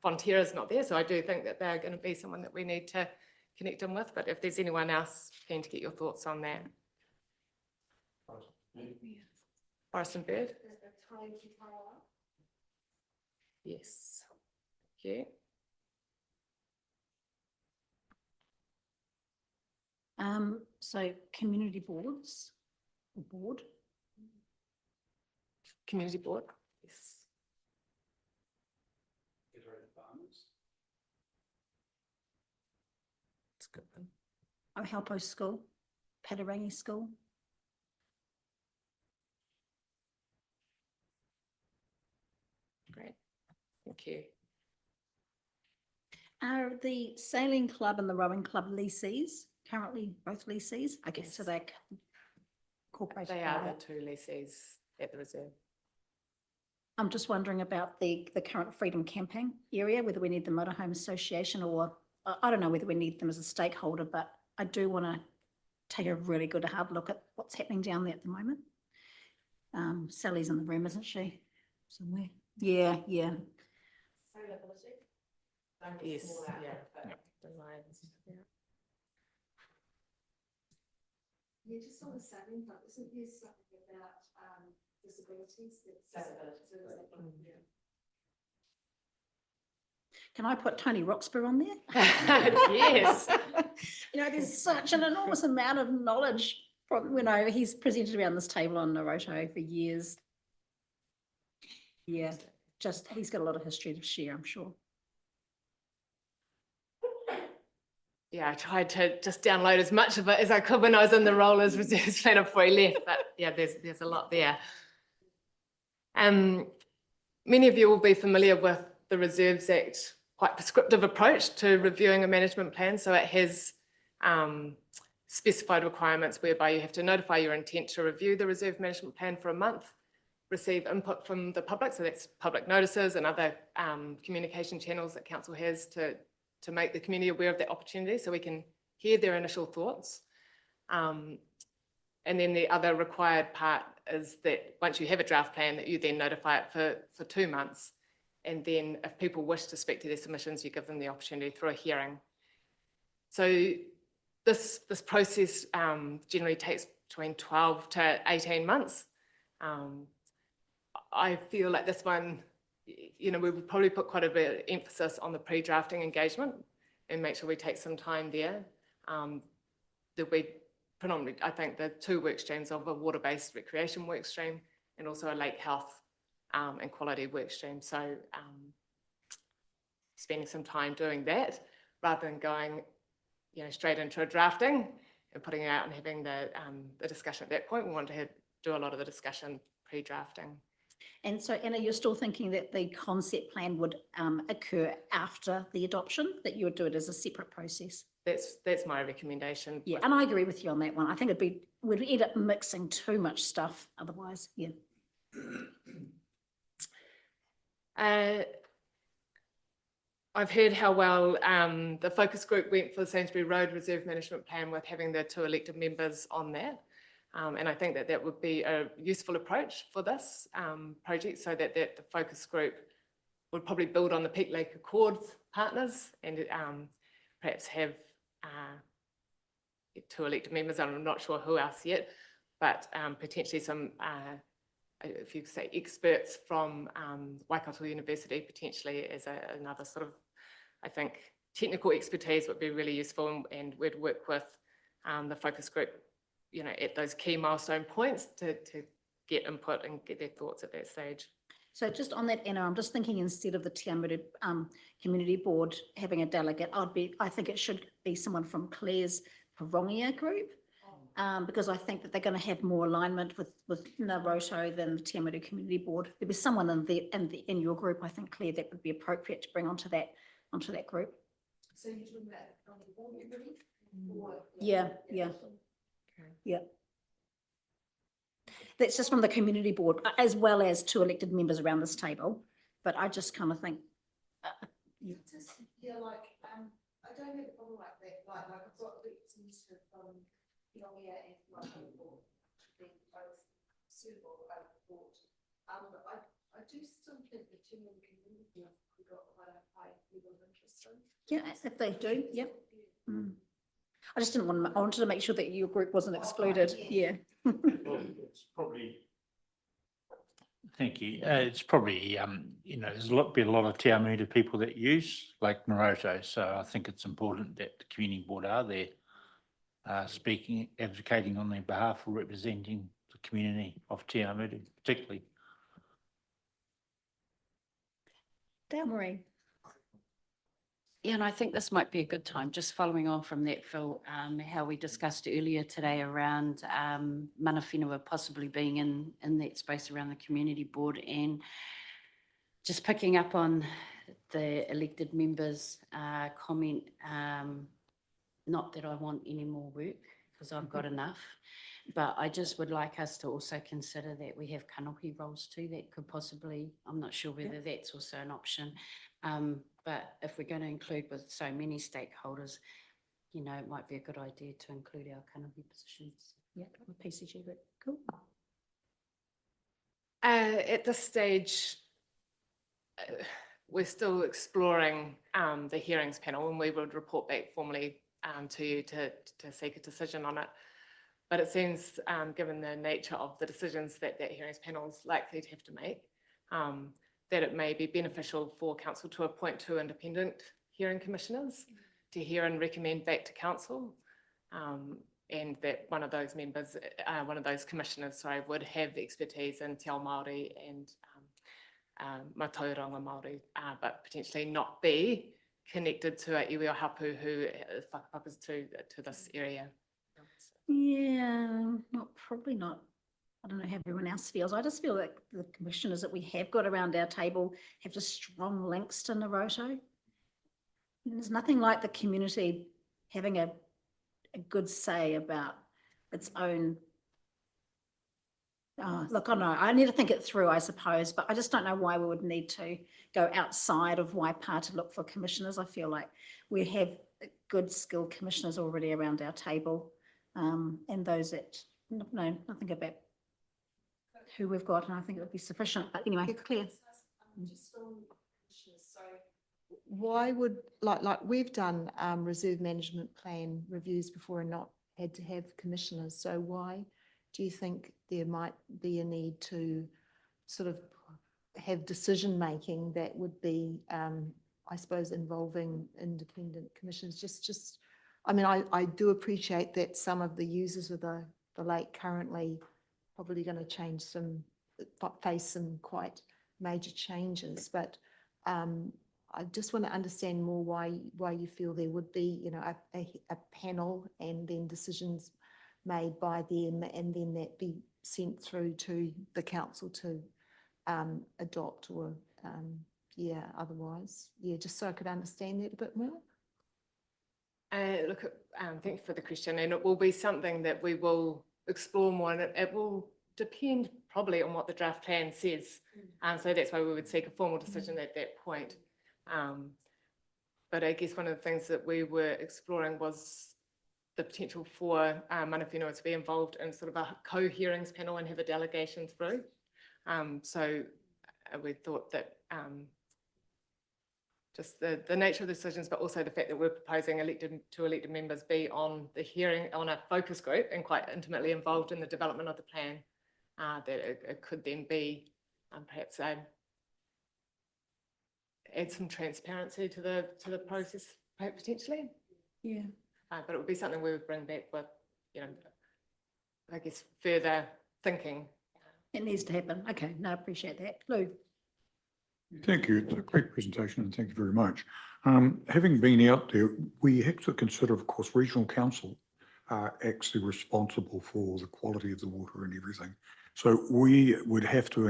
Fonterra's not there, so I do think that they're going to be someone that we need to connect them with, but if there's anyone else, keen to get your thoughts on that. Forest and Bird? Yes, thank you. So community boards, or board? Community board, yes. That's a good one. Ōhaupo School, Padarangi School. Great, thank you. Are the sailing club and the rowing club leasees, currently both leasees? Okay, so they're incorporated. They are the two leasees at the reserve. I'm just wondering about the current Freedom Camping area, whether we need the Motorhome Association, or I don't know whether we need them as a stakeholder, but I do want to take a really good hard look at what's happening down there at the moment. Sally's in the room, isn't she? Somewhere. Yeah. Yes, yeah. The lines, yeah. Yeah, just on the sailing club, isn't there something about disabilities? Can I put Tony Roxburgh on there? Yes. You know, there's such an enormous amount of knowledge from, you know, he's presented around this table on Naroto for years. Yeah, just, he's got a lot of history to share, I'm sure. Yeah, I tried to just download as much of it as I could when I was in the role as reserves planner before I left, but yeah, there's a lot there. Many of you will be familiar with the Reserves Act, quite prescriptive approach to reviewing a management plan. So it has specified requirements whereby you have to notify your intent to review the reserve management plan for a month, receive input from the public, so that's public notices and other communication channels that council has to make the community aware of that opportunity so we can hear their initial thoughts. And then the other required part is that once you have a draft plan, that you then notify it for 2 months. And then if people wish to speak to their submissions, you give them the opportunity through a hearing. So this process generally takes between 12 to 18 months. I feel like this one, you know, we would probably put quite a bit of emphasis on the pre-drafting engagement and make sure we take some time there. There'll be predominantly, I think, the 2 work streams of a water-based recreation work stream and also a lake health and quality work stream. So spending some time doing that rather than going, straight into a drafting and putting it out and having the discussion at that point. We want to do a lot of the discussion pre-drafting. And so, Anna, you're still thinking that the concept plan would occur after the adoption, that you would do it as a separate process? That's my recommendation. Yeah, and I agree with you on that one. I think we'd end up mixing too much stuff otherwise, yeah. I've heard how well the focus group went for the Sainsbury Road Reserve Management Plan with having the 2 elected members on that. And I think that would be a useful approach for this project, so that the focus group would probably build on the Peak Lake Accords partners and perhaps have 2 elected members. I'm not sure who else yet, but potentially some, if you say, experts from Waikato University, potentially as another sort of, I think, technical expertise would be really useful, and we'd work with the focus group, at those key milestone points to get input and get their thoughts at that stage. So just on that, Anna, I'm just thinking instead of the Te Awamutu Community Board having a delegate, I think it should be someone from Claire's Parongia group, because I think that they're going to have more alignment with Naroto than the Te Awamutu Community Board. There'd be someone in your group, I think, Claire, that would be appropriate to bring onto that group. So you're talking about on the board committee? Yeah. Yeah. That's just from the community board, as well as 2 elected members around this table. But I just kind of think, Just, like, I don't have a problem like that. Like I've got representatives from Parongia and Waikato being both suitable, I thought. But I do still think the two in the community have got quite a high level of interest in. yeah, if they do, yep. I just didn't I wanted to make sure that your group wasn't excluded. Yeah. It's probably, thank you. It's probably, there's been a lot of Te Awamutu people that use like Naroto. So I think it's important that the community board are there speaking, advocating on their behalf or representing the community of Te Awamutu, particularly. Dale Marie. Yeah, and I think this might be a good time, just following on from that, Phil, how we discussed earlier today around mana whenua possibly being in that space around the community board, and just picking up on the elected members' comment, not that I want any more work, because I've got enough, but I just would like us to also consider that we have kanohi roles too that could possibly, I'm not sure whether that's also an option, but if we're going to include with so many stakeholders, it might be a good idea to include our kanohi positions. Yeah, with PCG group. Cool. At this stage, we're still exploring the hearings panel, and we would report back formally to you to seek a decision on it. But it seems, given the nature of the decisions that hearings panel is likely to have to make, that it may be beneficial for council to appoint 2 independent hearing commissioners to hear and recommend back to council, and that one of those members, one of those commissioners, would have expertise in Te Ao Māori and Mātauranga Māori, but potentially not be connected to a iwi o hapu who is whakapapas to this area. Yeah, probably not. I don't know how everyone else feels. I just feel like the commissioners that we have got around our table have just strong links to Naroto. And there's nothing like the community having a good say about its own. Look, I know I need to think it through, I suppose, but I just don't know why we would need to go outside of Waipa to look for commissioners. I feel like we have good skilled commissioners already around our table, and those that know nothing about who we've got, and I think it would be sufficient. But anyway, Claire. Just on commissioners, so Why would, like we've done reserve management plan reviews before and not had to have commissioners. So why do you think there might be a need to sort of have decision making that would be, I I suppose, involving independent commissions, I mean, I do appreciate that some of the users of the lake currently probably going to face some quite major changes, but I just want to understand more why you feel there would be, you know, a panel and then decisions made by them and then that be sent through to the council to adopt or, yeah, otherwise. Yeah, just so I could understand that a bit more. Look, thank you for the question, and it will be something that we will explore more, and it will depend probably on what the draft plan says. So that's why we would seek a formal decision at that point. But I guess one of the things that we were exploring was the potential for mana whenua to be involved in sort of a co-hearings panel and have a delegation through. So we thought that just the nature of the decisions, but also the fact that we're proposing elected members be on the hearing, on a focus group and quite intimately involved in the development of the plan, that it could then be perhaps add some transparency to the process potentially. Yeah. But it would be something we would bring back with, you know, I guess further thinking. It needs to happen. Okay, no, I appreciate that. Lou? Thank you. It's a great presentation and thank you very much. Having been out there, we have to consider, of course, regional council are actually responsible for the quality of the water and everything. So we would have to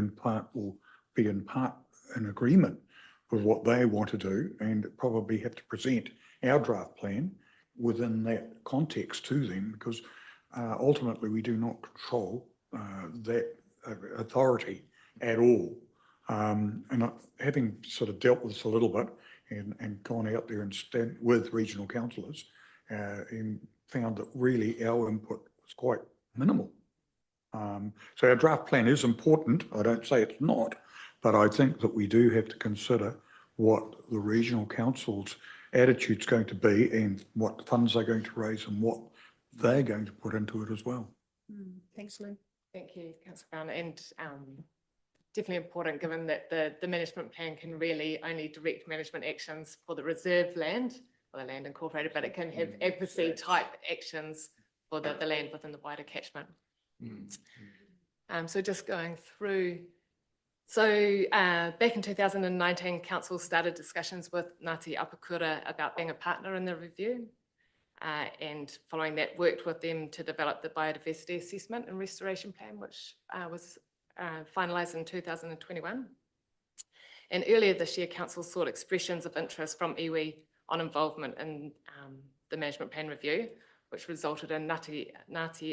be in part in agreement with what they want to do and probably have to present our draft plan within that context to them, because ultimately we do not control that authority at all. And having sort of dealt with this a little bit and gone out there and stand with regional councillors and found that really our input was quite minimal. So our draft plan is important. I don't say it's not, but I think that we do have to consider what the regional council's attitude's going to be and what funds they're going to raise and what they're going to put into it as well. Thanks, Lou. Thank you, Councillor Brown. And definitely important, given that the management plan can really only direct management actions for the reserve land or the land incorporated, but it can have advocacy type actions for the land within the wider catchment. So just going through. So back in 2019, Council started discussions with Ngāti Apakura about being a partner in the review. And following that, worked with them to develop the biodiversity assessment and restoration plan, which was finalised in 2021. And earlier this year, Council sought expressions of interest from iwi on involvement in the management plan review, which resulted in Ngāti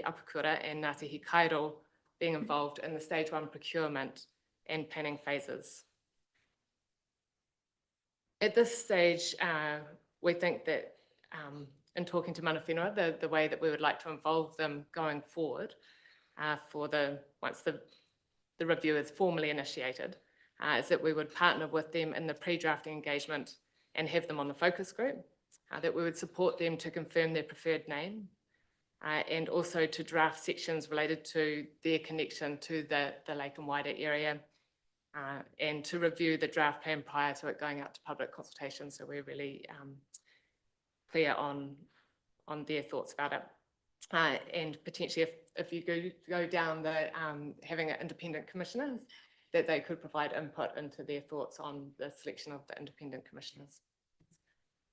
Apakura and Ngāti Hikairo being involved in the stage 1 procurement and planning phases. At this stage, we think that in talking to mana whenua, the way that we would like to involve them going forward once the review is formally initiated, is that we would partner with them in the pre-drafting engagement and have them on the focus group, that we would support them to confirm their preferred name, and also to draft sections related to their connection to the lake and wider area, and to review the draft plan prior to it going out to public consultation. So we're really clear on their thoughts about it. And potentially if you go down the having an independent commissioners, that they could provide input into their thoughts on the selection of the independent commissioners.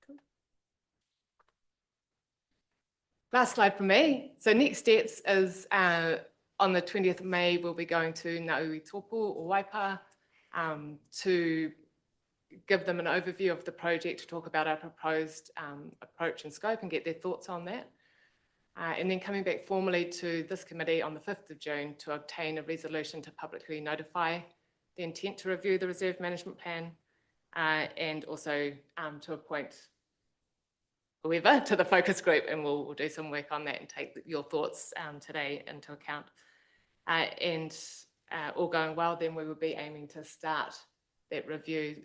Cool. Last slide for me. So next steps is on the 20th of May, we'll be going to Ngāui Tōpū or Waipa to give them an overview of the project, to talk about our proposed approach and scope and get their thoughts on that. And then coming back formally to this committee on the 5th of June to obtain a resolution to publicly notify the intent to review the reserve management plan, and also to appoint whoever to the focus group, and we'll do some work on that and take your thoughts today into account. And all going well, then we will be aiming to start that review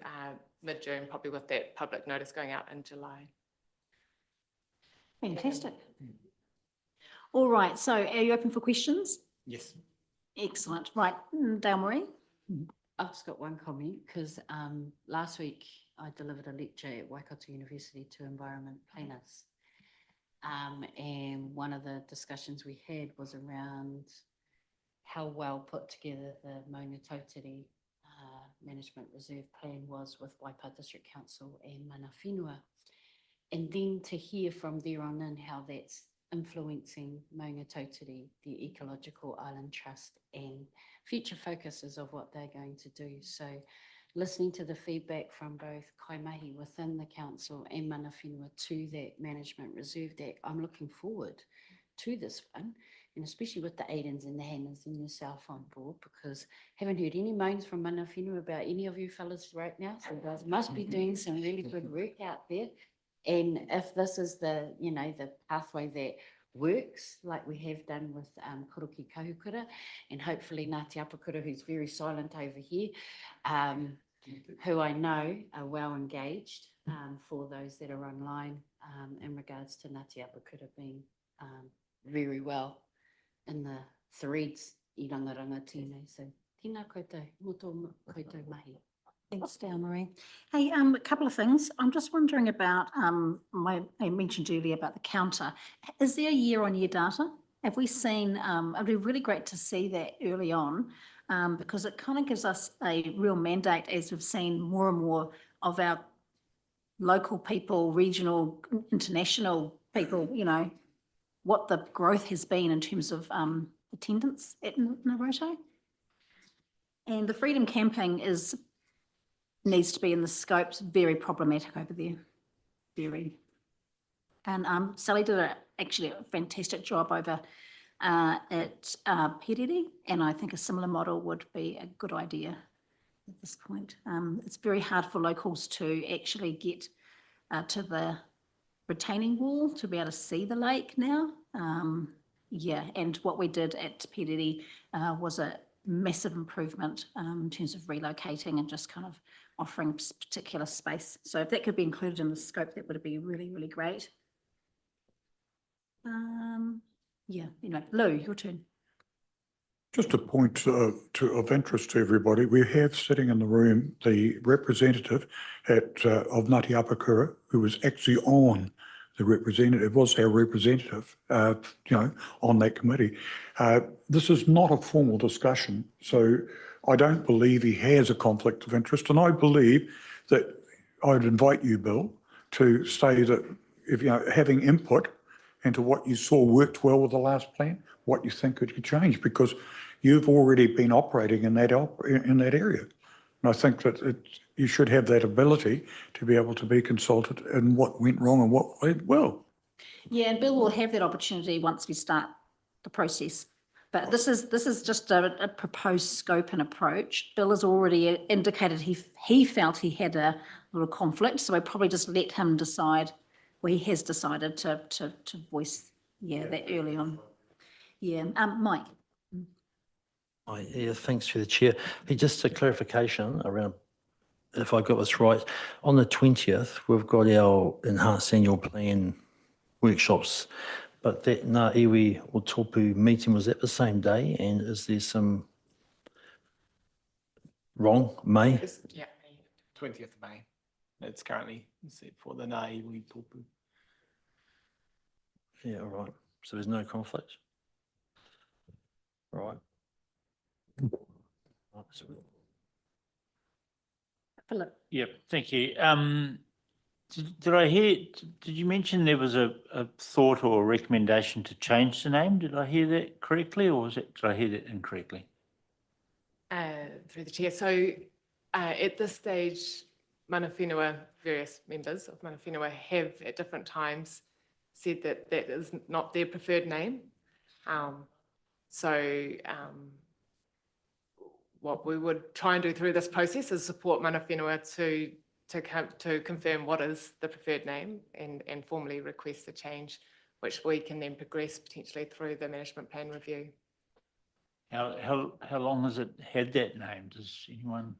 mid-June, probably with that public notice going out in July. Fantastic. All right, so are you open for questions? Yes. Excellent. Right, Dale Marie. I've just got one comment because last week I delivered a lecture at Waikato University to environment planners. And one of the discussions we had was around how well put together the Maunga Tautiri Management Reserve Plan was with Waipa District Council and Mana Whenua. And then to hear from there on in how that's influencing Maunga Tautiri, the Ecological Island Trust, and future focuses of what they're going to do. So listening to the feedback from both kaimahi within the council and Mana Whenua to that management reserve, that I'm looking forward to this one, and especially with the Aidens and the Hannahs and yourself on board, because I haven't heard any moans from Mana Whenua about any of you fellas right now, so you guys must be doing some really good work out there. And if this is the, you know, the pathway that works, like we have done with Koroki Kahukura, and hopefully Ngāti Apakura, who's very silent over here, who I know are well engaged for those that are online in regards to Ngāti Apakura being very well in the threads I rangaranga tēnei. So tēnā koutou, moto koutou mahi. Thanks, Dale Marie. Hey, a couple of things. I'm just wondering about, I mentioned earlier about the counter. Is there year-on-year data? Have we seen, it'd be really great to see that early on, because it kind of gives us a real mandate, as we've seen more and more of our local people, regional, international people, you know, what the growth has been in terms of attendance at Naroto. And the freedom camping needs to be in the scopes, very problematic over there, very. And Sally did actually a fantastic job over at Perere, and I think a similar model would be a good idea at this point. It's very hard for locals to actually get to the retaining wall to be able to see the lake now. Yeah, and what we did at Perere was a massive improvement in terms of relocating and just kind of offering particular space. So if that could be included in the scope, that would be really, really great. Yeah, anyway, Lou, your turn. Just a point of interest to everybody. We have sitting in the room the representative of Ngāti Apakura, who was actually on the representative, was our representative, you know, on that committee. This is not a formal discussion, so I don't believe he has a conflict of interest. And I believe that I'd invite you, Bill, to say that if, you know, having input into what you saw worked well with the last plan, what you think could change, because you've already been operating in that area. And I think that you should have that ability to be able to be consulted in what went wrong and what went well. Yeah, and Bill will have that opportunity once we start the process. But this is just a proposed scope and approach. Bill has already indicated he felt he had a little conflict, so I probably just let him decide. Well, he has decided to voice, that early on. Yeah, Mike. Yeah, thanks for the chair. Hey, just a clarification around, if I got this right, on the 20th, we've got our enhanced annual plan workshops, but that Ngā Iwi o Tōpū meeting, was that the same day? And is there some wrong, May? Yeah, 20th of May. It's currently set for the Ngā Iwi Tōpū. Yeah, all right. So there's no conflict? All right. Philip. Yep, thank you. Did you mention there was a thought or a recommendation to change the name? Did I hear that correctly, or did I hear that incorrectly? Through the chair. So at this stage, Mana Whenua, various members of Mana Whenua have at different times said that that is not their preferred name. What we would try and do through this process is support Mana Whenua to confirm what is the preferred name and formally request the change, which we can then progress potentially through the management plan review. How long has it had that name? Does anyone?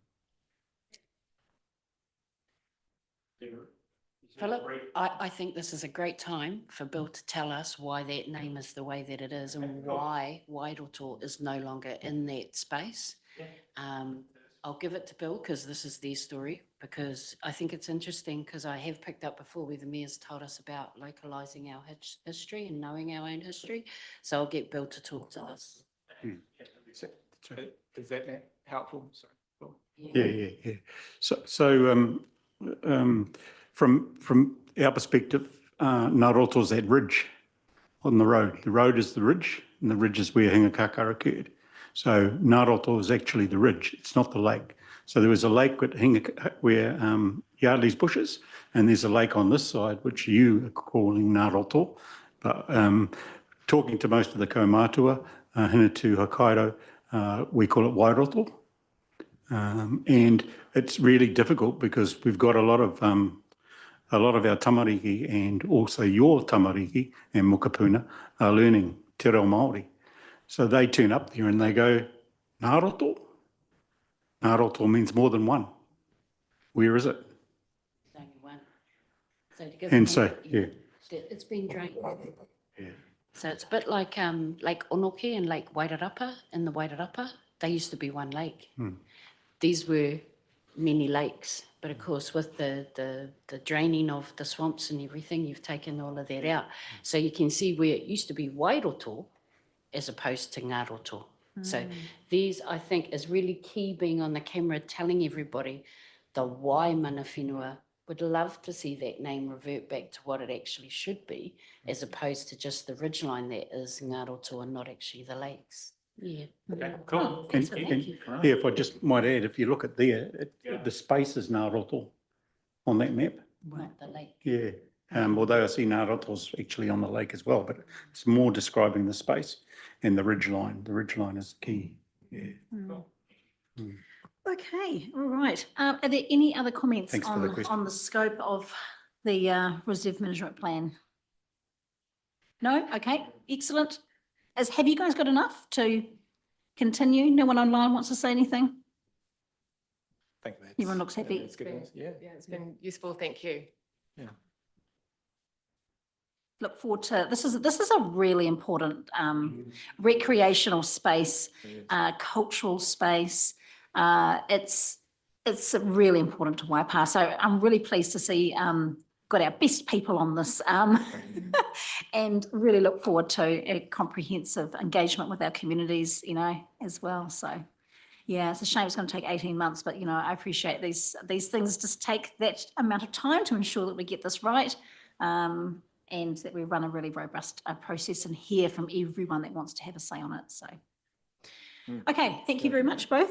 Philip, I think this is a great time for Bill to tell us why that name is the way that it is and why Wairoto is no longer in that space. I'll give it to Bill because this is their story, because I think it's interesting because I have picked up before where the mayor's told us about localising our history and knowing our own history. So I'll get Bill to talk to us. Is that helpful? Sorry. Cool. Yeah. From our perspective, Ngaroto's that ridge on the road. The road is the ridge, and the ridge is where Hingakaka occurred. So Ngaroto is actually the ridge. It's not the lake. So there was a lake where Yardley's bushes, and there's a lake on this side, which you are calling Ngaroto. But talking to most of the kaumātua, Hinatu, Hokkaido, we call it Wairoto. And it's really difficult because we've got a lot of our tamariki and also your tamariki and Mokopuna are learning te reo Māori. So they turn up there and they go, Ngaroto? Ngaroto means more than one. Where is it? It's only one. So to give And them so, a- yeah. It's been drained. Yeah. So it's a bit like Lake Onoke and Lake Wairarapa. In the Wairarapa, they used to be one lake. These were many lakes, but of course with the draining of the swamps and everything, you've taken all of that out. So you can see where it used to be Wairoto as opposed to Ngaroto. So these, I think, is really key, being on the camera, telling everybody the why mana whenua. Would love to see that name revert back to what it actually should be, as opposed to just the ridgeline that is Ngaroto and not actually the lakes. Yeah. Okay, cool. And, Thank and you. yeah, if I just might add, if you look at there, the space is Ngaroto on that map. Not the lake. Yeah, although I see Ngaroto's actually on the lake as well, but it's more describing the space and the ridgeline. The ridgeline is key. Yeah. Okay, all right. Are there any other comments Thanks for the question. on the scope of the reserve management plan? No? Okay, excellent. Have you guys got enough to continue? No one online wants to say anything? I think that's, Everyone looks happy. That's good news. Yeah. Yeah, it's been useful, thank you. Look forward to, this is a really important recreational space, cultural space. It's really important to Waipa. So I'm really pleased to see got our best people on this and really look forward to a comprehensive engagement with our communities, as well. So yeah, it's a shame it's going to take 18 months, but I appreciate these things just take that amount of time to ensure that we get this right. And that we run a really robust process and hear from everyone that wants to have a say on it. So, okay, thank you very much, both.